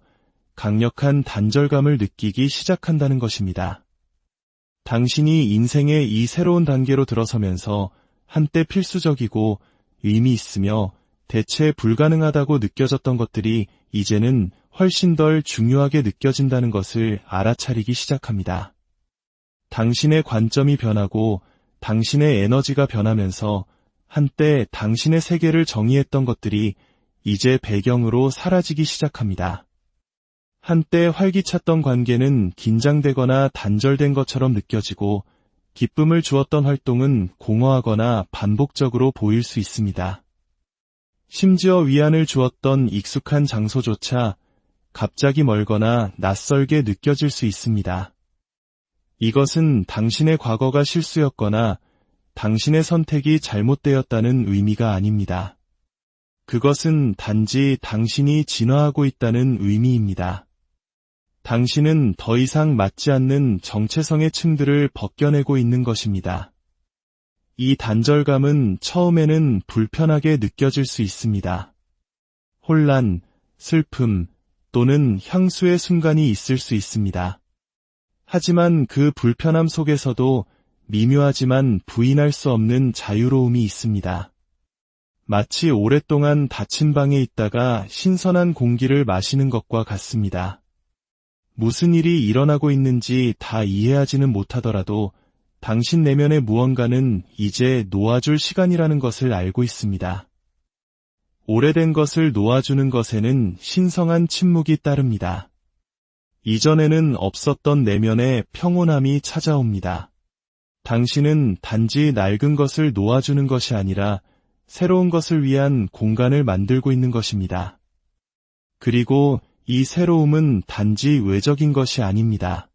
강력한 단절감을 느끼기 시작한다는 것입니다. 당신이 인생의 이 새로운 단계로 들어서면서 한때 필수적이고 의미 있으며 대체 불가능하다고 느껴졌던 것들이 이제는 훨씬 덜 중요하게 느껴진다는 것을 알아차리기 시작합니다. 당신의 관점이 변하고 당신의 에너지가 변하면서 한때 당신의 세계를 정의했던 것들이 이제 배경으로 사라지기 시작합니다. 한때 활기찼던 관계는 긴장되거나 단절된 것처럼 느껴지고 기쁨을 주었던 활동은 공허하거나 반복적으로 보일 수 있습니다. 심지어 위안을 주었던 익숙한 장소조차 갑자기 멀거나 낯설게 느껴질 수 있습니다. 이것은 당신의 과거가 실수였거나 당신의 선택이 잘못되었다는 의미가 아닙니다. 그것은 단지 당신이 진화하고 있다는 의미입니다. 당신은 더 이상 맞지 않는 정체성의 층들을 벗겨내고 있는 것입니다. 이 단절감은 처음에는 불편하게 느껴질 수 있습니다. 혼란, 슬픔 또는 향수의 순간이 있을 수 있습니다. 하지만 그 불편함 속에서도 미묘하지만 부인할 수 없는 자유로움이 있습니다. 마치 오랫동안 닫힌 방에 있다가 신선한 공기를 마시는 것과 같습니다. 무슨 일이 일어나고 있는지 다 이해하지는 못하더라도 당신 내면의 무언가는 이제 놓아줄 시간이라는 것을 알고 있습니다. 오래된 것을 놓아주는 것에는 신성한 침묵이 따릅니다. 이전에는 없었던 내면의 평온함이 찾아옵니다. 당신은 단지 낡은 것을 놓아주는 것이 아니라 새로운 것을 위한 공간을 만들고 있는 것입니다. 그리고 이 새로움은 단지 외적인 것이 아닙니다.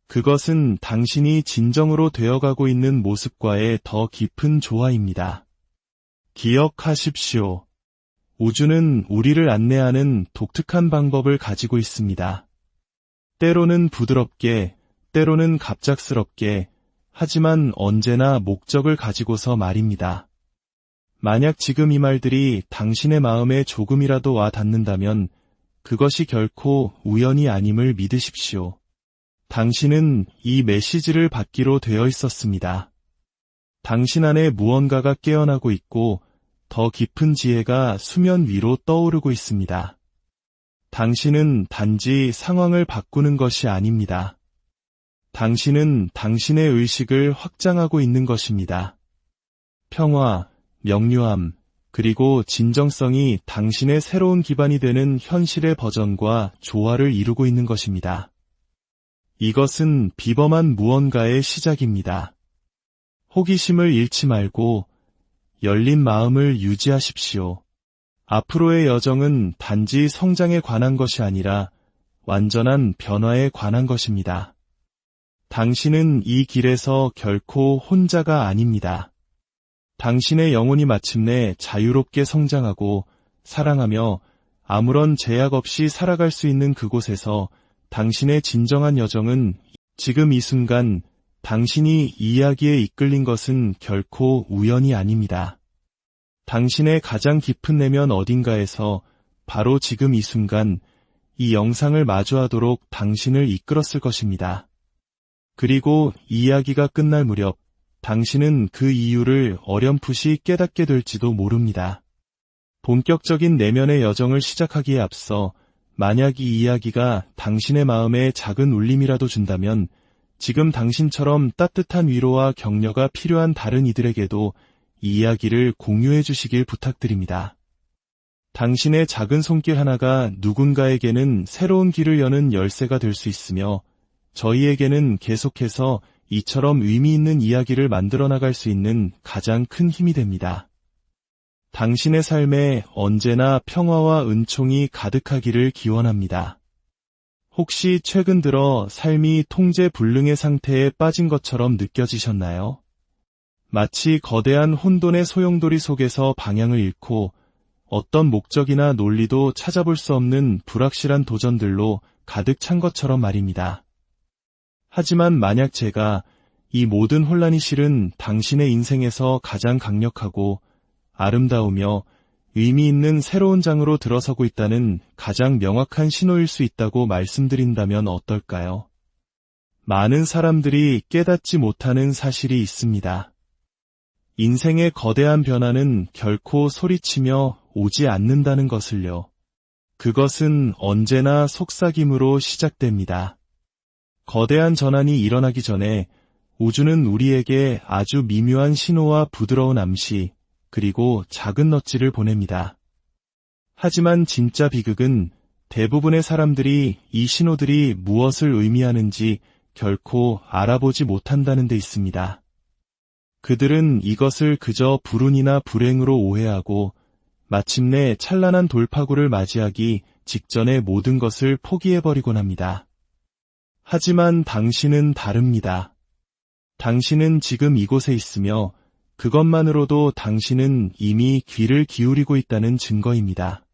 그것은 당신이 진정으로 되어가고 있는 모습과의 더 깊은 조화입니다. 기억하십시오. 우주는 우리를 안내하는 독특한 방법을 가지고 있습니다. 때로는 부드럽게, 때로는 갑작스럽게, 하지만 언제나 목적을 가지고서 말입니다. 만약 지금 이 말들이 당신의 마음에 조금이라도 와 닿는다면 그것이 결코 우연이 아님을 믿으십시오. 당신은 이 메시지를 받기로 되어 있었습니다. 당신 안에 무언가가 깨어나고 있고 더 깊은 지혜가 수면 위로 떠오르고 있습니다. 당신은 단지 상황을 바꾸는 것이 아닙니다. 당신은 당신의 의식을 확장하고 있는 것입니다. 평화, 명료함, 그리고 진정성이 당신의 새로운 기반이 되는 현실의 버전과 조화를 이루고 있는 것입니다. 이것은 비범한 무언가의 시작입니다. 호기심을 잃지 말고 열린 마음을 유지하십시오. 앞으로의 여정은 단지 성장에 관한 것이 아니라 완전한 변화에 관한 것입니다. 당신은 이 길에서 결코 혼자가 아닙니다. 당신의 영혼이 마침내 자유롭게 성장하고 사랑하며 아무런 제약 없이 살아갈 수 있는 그곳에서 당신의 진정한 여정은 지금 이 순간 당신이 이 이야기에 이끌린 것은 결코 우연이 아닙니다. 당신의 가장 깊은 내면 어딘가에서 바로 지금 이 순간 이 영상을 마주하도록 당신을 이끌었을 것입니다. 그리고 이 이야기가 끝날 무렵 당신은 그 이유를 어렴풋이 깨닫게 될지도 모릅니다. 본격적인 내면의 여정을 시작하기에 앞서 만약 이 이야기가 당신의 마음에 작은 울림이라도 준다면 지금 당신처럼 따뜻한 위로와 격려가 필요한 다른 이들에게도 이 이야기를 공유해 주시길 부탁드립니다. 당신의 작은 손길 하나가 누군가에게는 새로운 길을 여는 열쇠가 될 수 있으며 저희에게는 계속해서 이처럼 의미 있는 이야기를 만들어 나갈 수 있는 가장 큰 힘이 됩니다. 당신의 삶에 언제나 평화와 은총이 가득하기를 기원합니다. 혹시 최근 들어 삶이 통제불능의 상태에 빠진 것처럼 느껴지셨나요? 마치 거대한 혼돈의 소용돌이 속에서 방향을 잃고 어떤 목적이나 논리도 찾아볼 수 없는 불확실한 도전들로 가득 찬 것처럼 말입니다. 하지만 만약 제가 이 모든 혼란이 실은 당신의 인생에서 가장 강력하고 아름다우며 의미 있는 새로운 장으로 들어서고 있다는 가장 명확한 신호일 수 있다고 말씀드린다면 어떨까요? 많은 사람들이 깨닫지 못하는 사실이 있습니다. 인생의 거대한 변화는 결코 소리치며 오지 않는다는 것을요. 그것은 언제나 속삭임으로 시작됩니다. 거대한 전환이 일어나기 전에 우주는 우리에게 아주 미묘한 신호와 부드러운 암시, 그리고 작은 넛지를 보냅니다. 하지만 진짜 비극은 대부분의 사람들이 이 신호들이 무엇을 의미하는지 결코 알아보지 못한다는 데 있습니다. 그들은 이것을 그저 불운이나 불행으로 오해하고 마침내 찬란한 돌파구를 맞이하기 직전에 모든 것을 포기해버리곤 합니다. 하지만 당신은 다릅니다. 당신은 지금 이곳에 있으며 그것만으로도 당신은 이미 귀를 기울이고 있다는 증거입니다.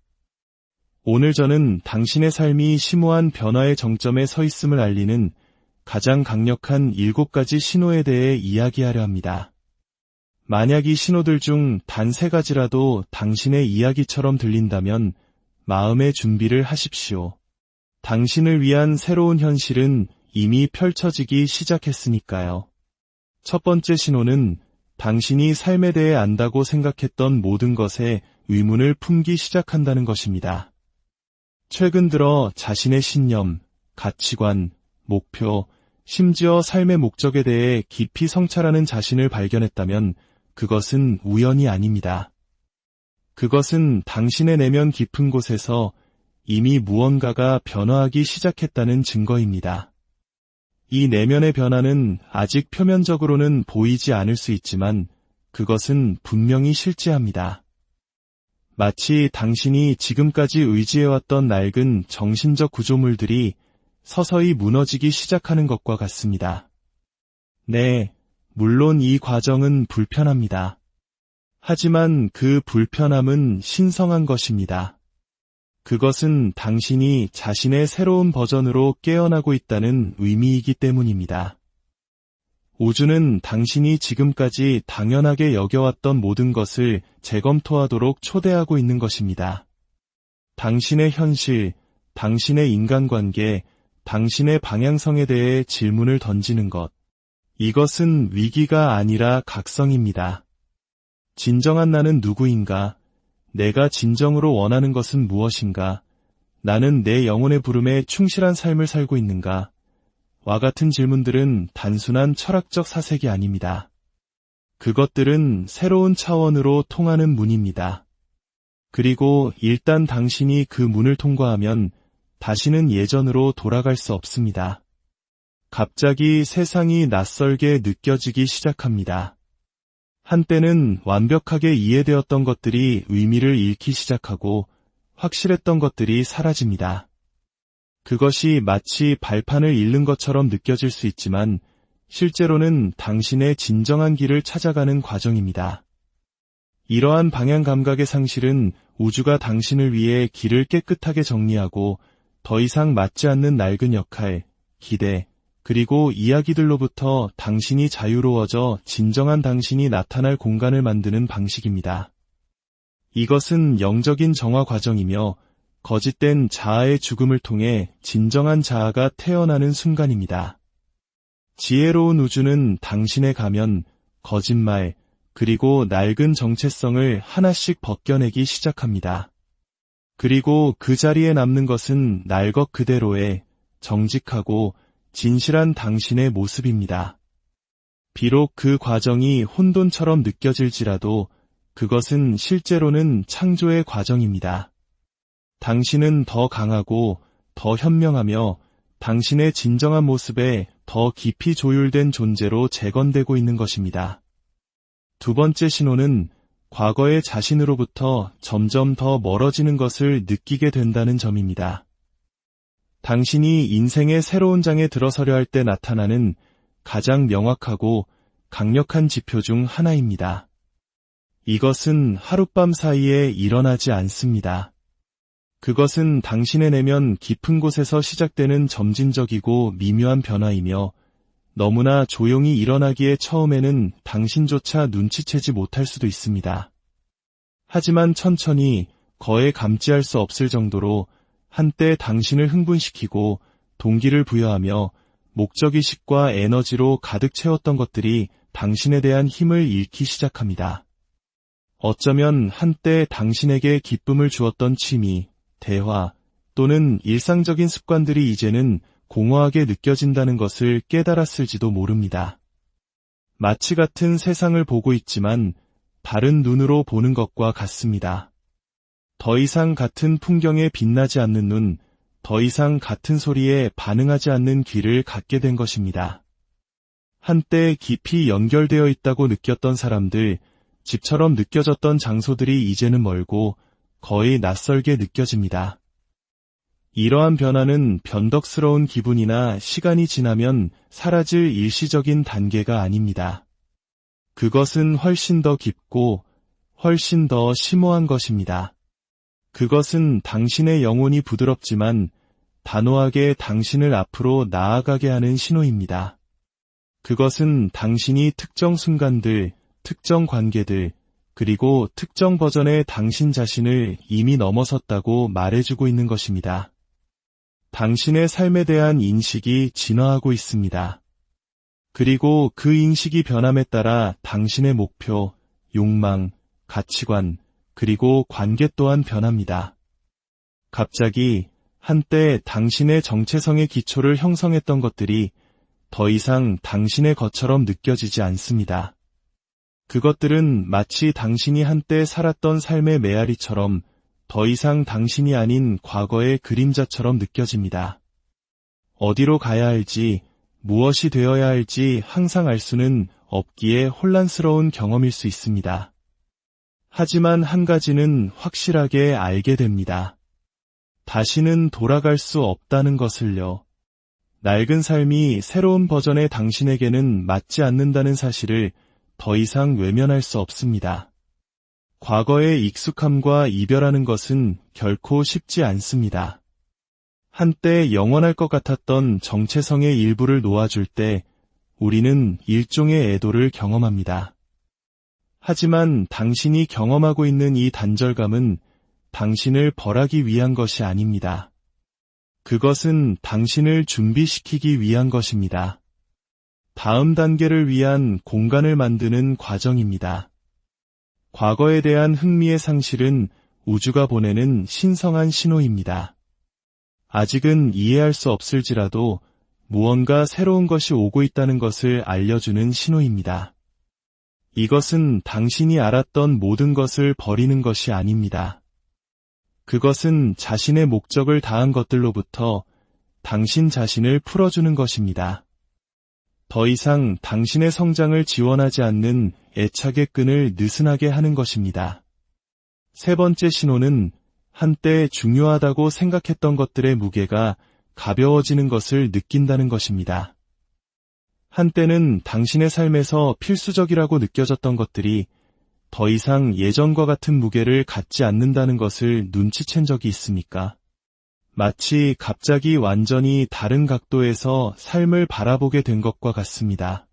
오늘 저는 당신의 삶이 심오한 변화의 정점에 서 있음을 알리는 가장 강력한 7가지 신호에 대해 이야기하려 합니다. 만약 이 신호들 중 단 3가지라도 당신의 이야기처럼 들린다면 마음의 준비를 하십시오. 당신을 위한 새로운 현실은 이미 펼쳐지기 시작했으니까요. 첫 번째 신호는 당신이 삶에 대해 안다고 생각했던 모든 것에 의문을 품기 시작한다는 것입니다. 최근 들어 자신의 신념, 가치관, 목표, 심지어 삶의 목적에 대해 깊이 성찰하는 자신을 발견했다면 그것은 우연이 아닙니다. 그것은 당신의 내면 깊은 곳에서 이미 무언가가 변화하기 시작했다는 증거입니다. 이 내면의 변화는 아직 표면적으로는 보이지 않을 수 있지만 그것은 분명히 실제합니다. 마치 당신이 지금까지 의지해왔던 낡은 정신적 구조물들이 서서히 무너지기 시작하는 것과 같습니다. 네, 물론 이 과정은 불편합니다. 하지만 그 불편함은 신성한 것입니다. 그것은 당신이 자신의 새로운 버전으로 깨어나고 있다는 의미이기 때문입니다. 우주는 당신이 지금까지 당연하게 여겨왔던 모든 것을 재검토하도록 초대하고 있는 것입니다. 당신의 현실, 당신의 인간관계, 당신의 방향성에 대해 질문을 던지는 것. 이것은 위기가 아니라 각성입니다. 진정한 나는 누구인가? 내가 진정으로 원하는 것은 무엇인가? 나는 내 영혼의 부름에 충실한 삶을 살고 있는가? 와 같은 질문들은 단순한 철학적 사색이 아닙니다. 그것들은 새로운 차원으로 통하는 문입니다. 그리고 일단 당신이 그 문을 통과하면 다시는 예전으로 돌아갈 수 없습니다. 갑자기 세상이 낯설게 느껴지기 시작합니다. 한때는 완벽하게 이해되었던 것들이 의미를 잃기 시작하고 확실했던 것들이 사라집니다. 그것이 마치 발판을 잃는 것처럼 느껴질 수 있지만 실제로는 당신의 진정한 길을 찾아가는 과정입니다. 이러한 방향 감각의 상실은 우주가 당신을 위해 길을 깨끗하게 정리하고 더 이상 맞지 않는 낡은 역할, 기대, 그리고 이야기들로부터 당신이 자유로워져 진정한 당신이 나타날 공간을 만드는 방식입니다. 이것은 영적인 정화 과정이며 거짓된 자아의 죽음을 통해 진정한 자아가 태어나는 순간입니다. 지혜로운 우주는 당신의 가면, 거짓말, 그리고 낡은 정체성을 하나씩 벗겨내기 시작합니다. 그리고 그 자리에 남는 것은 날 것 그대로의 정직하고 진실한 당신의 모습입니다. 비록 그 과정이 혼돈처럼 느껴질지라도 그것은 실제로는 창조의 과정입니다. 당신은 더 강하고 더 현명하며 당신의 진정한 모습에 더 깊이 조율된 존재로 재건되고 있는 것입니다. 두 번째 신호는 과거의 자신으로부터 점점 더 멀어지는 것을 느끼게 된다는 점입니다. 당신이 인생의 새로운 장에 들어서려 할 때 나타나는 가장 명확하고 강력한 지표 중 하나입니다. 이것은 하룻밤 사이에 일어나지 않습니다. 그것은 당신의 내면 깊은 곳에서 시작되는 점진적이고 미묘한 변화이며 너무나 조용히 일어나기에 처음에는 당신조차 눈치채지 못할 수도 있습니다. 하지만 천천히 거에 감지할 수 없을 정도로 한때 당신을 흥분시키고 동기를 부여하며 목적의식과 에너지로 가득 채웠던 것들이 당신에 대한 힘을 잃기 시작합니다. 어쩌면 한때 당신에게 기쁨을 주었던 취미, 대화 또는 일상적인 습관들이 이제는 공허하게 느껴진다는 것을 깨달았을지도 모릅니다. 마치 같은 세상을 보고 있지만 다른 눈으로 보는 것과 같습니다. 더 이상 같은 풍경에 빛나지 않는 눈, 더 이상 같은 소리에 반응하지 않는 귀를 갖게 된 것입니다. 한때 깊이 연결되어 있다고 느꼈던 사람들, 집처럼 느껴졌던 장소들이 이제는 멀고 거의 낯설게 느껴집니다. 이러한 변화는 변덕스러운 기분이나 시간이 지나면 사라질 일시적인 단계가 아닙니다. 그것은 훨씬 더 깊고 훨씬 더 심오한 것입니다. 그것은 당신의 영혼이 부드럽지만 단호하게 당신을 앞으로 나아가게 하는 신호입니다. 그것은 당신이 특정 순간들, 특정 관계들, 그리고 특정 버전의 당신 자신을 이미 넘어섰다고 말해주고 있는 것입니다. 당신의 삶에 대한 인식이 진화하고 있습니다. 그리고 그 인식이 변함에 따라 당신의 목표, 욕망, 가치관, 그리고 관계 또한 변합니다. 갑자기 한때 당신의 정체성의 기초를 형성했던 것들이 더 이상 당신의 것처럼 느껴지지 않습니다. 그것들은 마치 당신이 한때 살았던 삶의 메아리처럼 더 이상 당신이 아닌 과거의 그림자처럼 느껴집니다. 어디로 가야 할지, 무엇이 되어야 할지 항상 알 수는 없기에 혼란스러운 경험일 수 있습니다. 하지만 한 가지는 확실하게 알게 됩니다. 다시는 돌아갈 수 없다는 것을요. 낡은 삶이 새로운 버전의 당신에게는 맞지 않는다는 사실을 더 이상 외면할 수 없습니다. 과거의 익숙함과 이별하는 것은 결코 쉽지 않습니다. 한때 영원할 것 같았던 정체성의 일부를 놓아줄 때 우리는 일종의 애도를 경험합니다. 하지만 당신이 경험하고 있는 이 단절감은 당신을 벌하기 위한 것이 아닙니다. 그것은 당신을 준비시키기 위한 것입니다. 다음 단계를 위한 공간을 만드는 과정입니다. 과거에 대한 흥미의 상실은 우주가 보내는 신성한 신호입니다. 아직은 이해할 수 없을지라도 무언가 새로운 것이 오고 있다는 것을 알려주는 신호입니다. 이것은 당신이 알았던 모든 것을 버리는 것이 아닙니다. 그것은 자신의 목적을 다한 것들로부터 당신 자신을 풀어주는 것입니다. 더 이상 당신의 성장을 지원하지 않는 애착의 끈을 느슨하게 하는 것입니다. 세 번째 신호는 한때 중요하다고 생각했던 것들의 무게가 가벼워지는 것을 느낀다는 것입니다. 한때는 당신의 삶에서 필수적이라고 느껴졌던 것들이 더 이상 예전과 같은 무게를 갖지 않는다는 것을 눈치챈 적이 있습니까? 마치 갑자기 완전히 다른 각도에서 삶을 바라보게 된 것과 같습니다.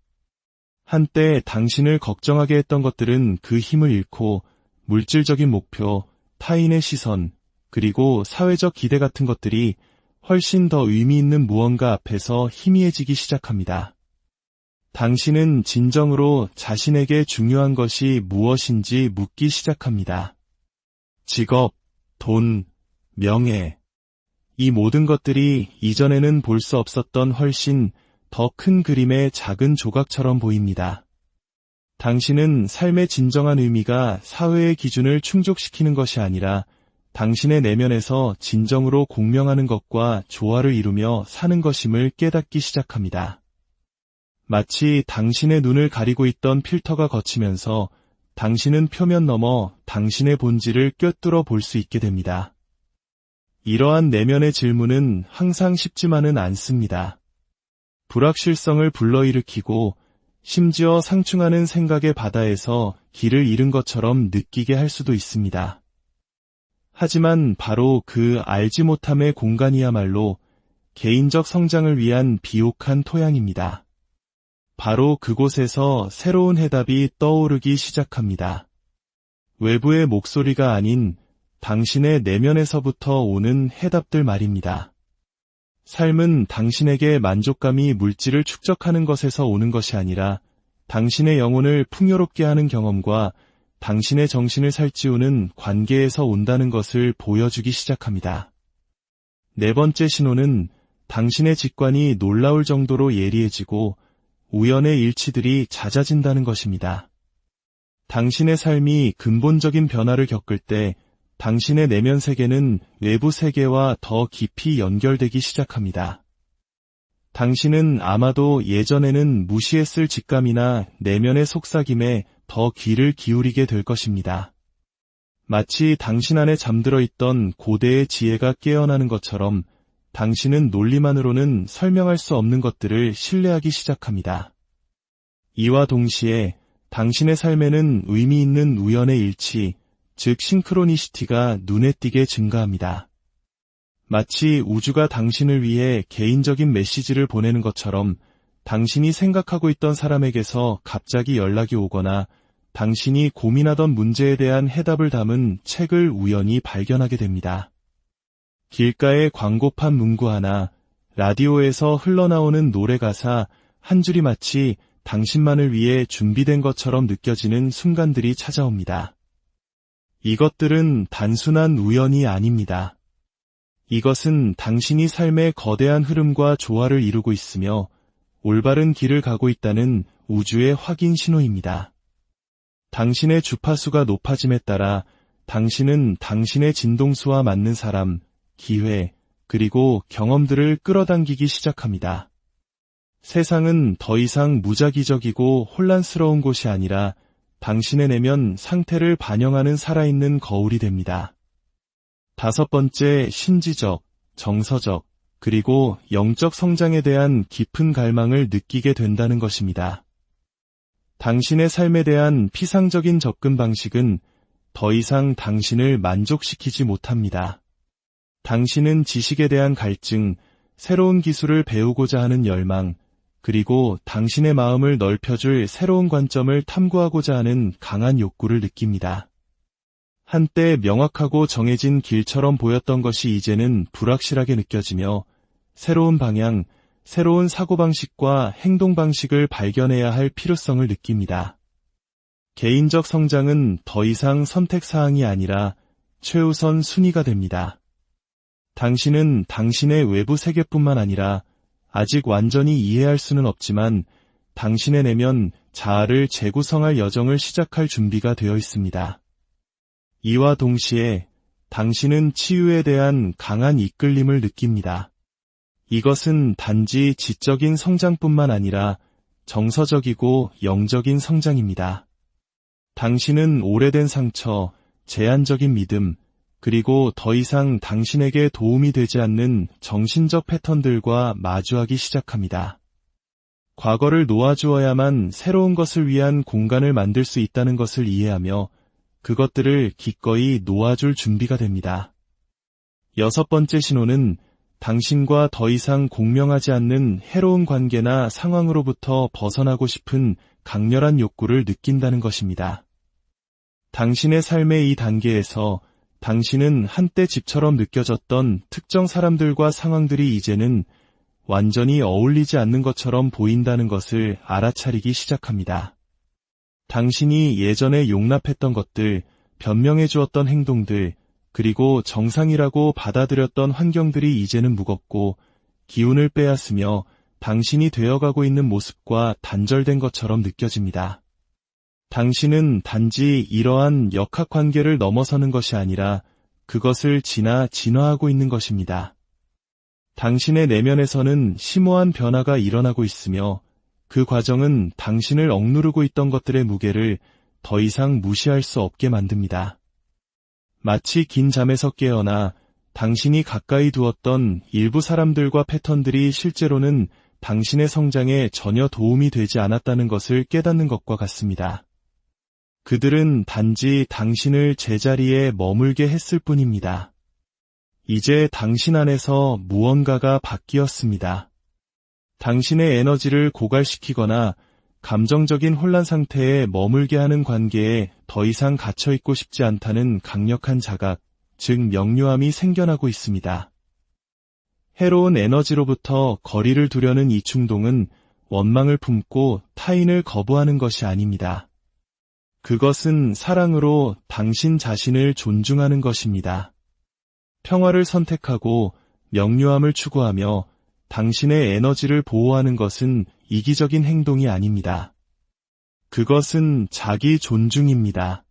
한때 당신을 걱정하게 했던 것들은 그 힘을 잃고 물질적인 목표, 타인의 시선, 그리고 사회적 기대 같은 것들이 훨씬 더 의미 있는 무언가 앞에서 희미해지기 시작합니다. 당신은 진정으로 자신에게 중요한 것이 무엇인지 묻기 시작합니다. 직업, 돈, 명예. 이 모든 것들이 이전에는 볼 수 없었던 훨씬 더 큰 그림의 작은 조각처럼 보입니다. 당신은 삶의 진정한 의미가 사회의 기준을 충족시키는 것이 아니라 당신의 내면에서 진정으로 공명하는 것과 조화를 이루며 사는 것임을 깨닫기 시작합니다. 마치 당신의 눈을 가리고 있던 필터가 거치면서 당신은 표면 너머 당신의 본질을 꿰뚫어 볼 수 있게 됩니다. 이러한 내면의 질문은 항상 쉽지만은 않습니다. 불확실성을 불러일으키고 심지어 상충하는 생각의 바다에서 길을 잃은 것처럼 느끼게 할 수도 있습니다. 하지만 바로 그 알지 못함의 공간이야말로 개인적 성장을 위한 비옥한 토양입니다. 바로 그곳에서 새로운 해답이 떠오르기 시작합니다. 외부의 목소리가 아닌 당신의 내면에서부터 오는 해답들 말입니다. 삶은 당신에게 만족감이 물질을 축적하는 것에서 오는 것이 아니라 당신의 영혼을 풍요롭게 하는 경험과 당신의 정신을 살찌우는 관계에서 온다는 것을 보여주기 시작합니다. 네 번째 신호는 당신의 직관이 놀라울 정도로 예리해지고 우연의 일치들이 잦아진다는 것입니다. 당신의 삶이 근본적인 변화를 겪을 때 당신의 내면 세계는 외부 세계와 더 깊이 연결되기 시작합니다. 당신은 아마도 예전에는 무시했을 직감이나 내면의 속삭임에 더 귀를 기울이게 될 것입니다. 마치 당신 안에 잠들어 있던 고대의 지혜가 깨어나는 것처럼 당신은 논리만으로는 설명할 수 없는 것들을 신뢰하기 시작합니다. 이와 동시에 당신의 삶에는 의미 있는 우연의 일치, 즉 싱크로니시티가 눈에 띄게 증가합니다. 마치 우주가 당신을 위해 개인적인 메시지를 보내는 것처럼 당신이 생각하고 있던 사람에게서 갑자기 연락이 오거나 당신이 고민하던 문제에 대한 해답을 담은 책을 우연히 발견하게 됩니다. 길가의 광고판 문구 하나, 라디오에서 흘러나오는 노래 가사 한 줄이 마치 당신만을 위해 준비된 것처럼 느껴지는 순간들이 찾아옵니다. 이것들은 단순한 우연이 아닙니다. 이것은 당신이 삶의 거대한 흐름과 조화를 이루고 있으며 올바른 길을 가고 있다는 우주의 확인 신호입니다. 당신의 주파수가 높아짐에 따라 당신은 당신의 진동수와 맞는 사람, 기회, 그리고 경험들을 끌어당기기 시작합니다. 세상은 더 이상 무작위적이고 혼란스러운 곳이 아니라 당신의 내면 상태를 반영하는 살아있는 거울이 됩니다. 다섯 번째, 신지적, 정서적, 그리고 영적 성장에 대한 깊은 갈망을 느끼게 된다는 것입니다. 당신의 삶에 대한 피상적인 접근 방식은 더 이상 당신을 만족시키지 못합니다. 당신은 지식에 대한 갈증, 새로운 기술을 배우고자 하는 열망, 그리고 당신의 마음을 넓혀줄 새로운 관점을 탐구하고자 하는 강한 욕구를 느낍니다. 한때 명확하고 정해진 길처럼 보였던 것이 이제는 불확실하게 느껴지며 새로운 방향, 새로운 사고방식과 행동방식을 발견해야 할 필요성을 느낍니다. 개인적 성장은 더 이상 선택사항이 아니라 최우선 순위가 됩니다. 당신은 당신의 외부 세계뿐만 아니라 아직 완전히 이해할 수는 없지만 당신의 내면 자아를 재구성할 여정을 시작할 준비가 되어 있습니다. 이와 동시에 당신은 치유에 대한 강한 이끌림을 느낍니다. 이것은 단지 지적인 성장뿐만 아니라 정서적이고 영적인 성장입니다. 당신은 오래된 상처, 제한적인 믿음, 그리고 더 이상 당신에게 도움이 되지 않는 정신적 패턴들과 마주하기 시작합니다. 과거를 놓아주어야만 새로운 것을 위한 공간을 만들 수 있다는 것을 이해하며 그것들을 기꺼이 놓아줄 준비가 됩니다. 6번째 신호는 당신과 더 이상 공명하지 않는 해로운 관계나 상황으로부터 벗어나고 싶은 강렬한 욕구를 느낀다는 것입니다. 당신의 삶의 이 단계에서 당신은 한때 집처럼 느껴졌던 특정 사람들과 상황들이 이제는 완전히 어울리지 않는 것처럼 보인다는 것을 알아차리기 시작합니다. 당신이 예전에 용납했던 것들, 변명해 주었던 행동들, 그리고 정상이라고 받아들였던 환경들이 이제는 무겁고 기운을 빼앗으며 당신이 되어가고 있는 모습과 단절된 것처럼 느껴집니다. 당신은 단지 이러한 역학관계를 넘어서는 것이 아니라 그것을 지나 진화하고 있는 것입니다. 당신의 내면에서는 심오한 변화가 일어나고 있으며 그 과정은 당신을 억누르고 있던 것들의 무게를 더 이상 무시할 수 없게 만듭니다. 마치 긴 잠에서 깨어나 당신이 가까이 두었던 일부 사람들과 패턴들이 실제로는 당신의 성장에 전혀 도움이 되지 않았다는 것을 깨닫는 것과 같습니다. 그들은 단지 당신을 제자리에 머물게 했을 뿐입니다. 이제 당신 안에서 무언가가 바뀌었습니다. 당신의 에너지를 고갈시키거나 감정적인 혼란 상태에 머물게 하는 관계에 더 이상 갇혀있고 싶지 않다는 강력한 자각, 즉 명료함이 생겨나고 있습니다. 해로운 에너지로부터 거리를 두려는 이 충동은 원망을 품고 타인을 거부하는 것이 아닙니다. 그것은 사랑으로 당신 자신을 존중하는 것입니다. 평화를 선택하고 명료함을 추구하며 당신의 에너지를 보호하는 것은 이기적인 행동이 아닙니다. 그것은 자기 존중입니다.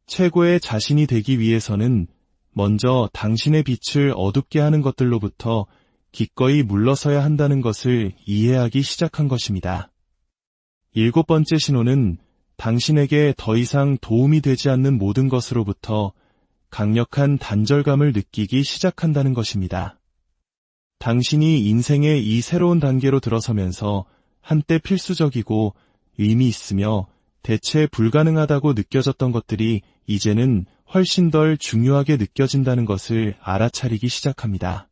최고의 자신이 되기 위해서는 먼저 당신의 빛을 어둡게 하는 것들로부터 기꺼이 물러서야 한다는 것을 이해하기 시작한 것입니다. 7번째 신호는 당신에게 더 이상 도움이 되지 않는 모든 것으로부터 강력한 단절감을 느끼기 시작한다는 것입니다. 당신이 인생의 이 새로운 단계로 들어서면서 한때 필수적이고 의미 있으며 대체 불가능하다고 느껴졌던 것들이 이제는 훨씬 덜 중요하게 느껴진다는 것을 알아차리기 시작합니다.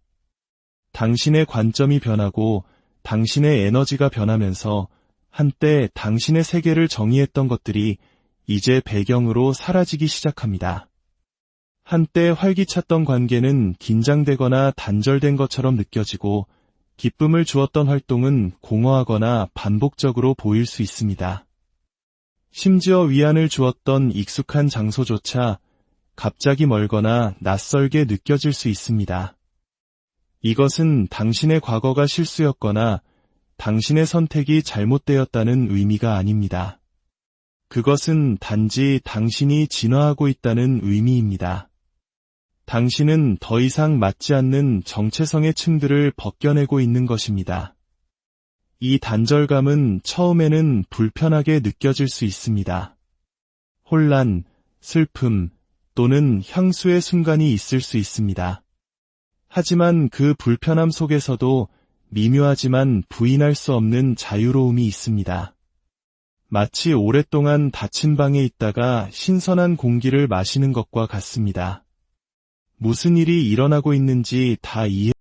당신의 관점이 변하고 당신의 에너지가 변하면서 한때 당신의 세계를 정의했던 것들이 이제 배경으로 사라지기 시작합니다. 한때 활기찼던 관계는 긴장되거나 단절된 것처럼 느껴지고 기쁨을 주었던 활동은 공허하거나 반복적으로 보일 수 있습니다. 심지어 위안을 주었던 익숙한 장소조차 갑자기 멀거나 낯설게 느껴질 수 있습니다. 이것은 당신의 과거가 실수였거나 당신의 선택이 잘못되었다는 의미가 아닙니다. 그것은 단지 당신이 진화하고 있다는 의미입니다. 당신은 더 이상 맞지 않는 정체성의 층들을 벗겨내고 있는 것입니다. 이 단절감은 처음에는 불편하게 느껴질 수 있습니다. 혼란, 슬픔 또는 향수의 순간이 있을 수 있습니다. 하지만 그 불편함 속에서도 미묘하지만 부인할 수 없는 자유로움이 있습니다. 마치 오랫동안 닫힌 방에 있다가 신선한 공기를 마시는 것과 같습니다. 무슨 일이 일어나고 있는지 다 이해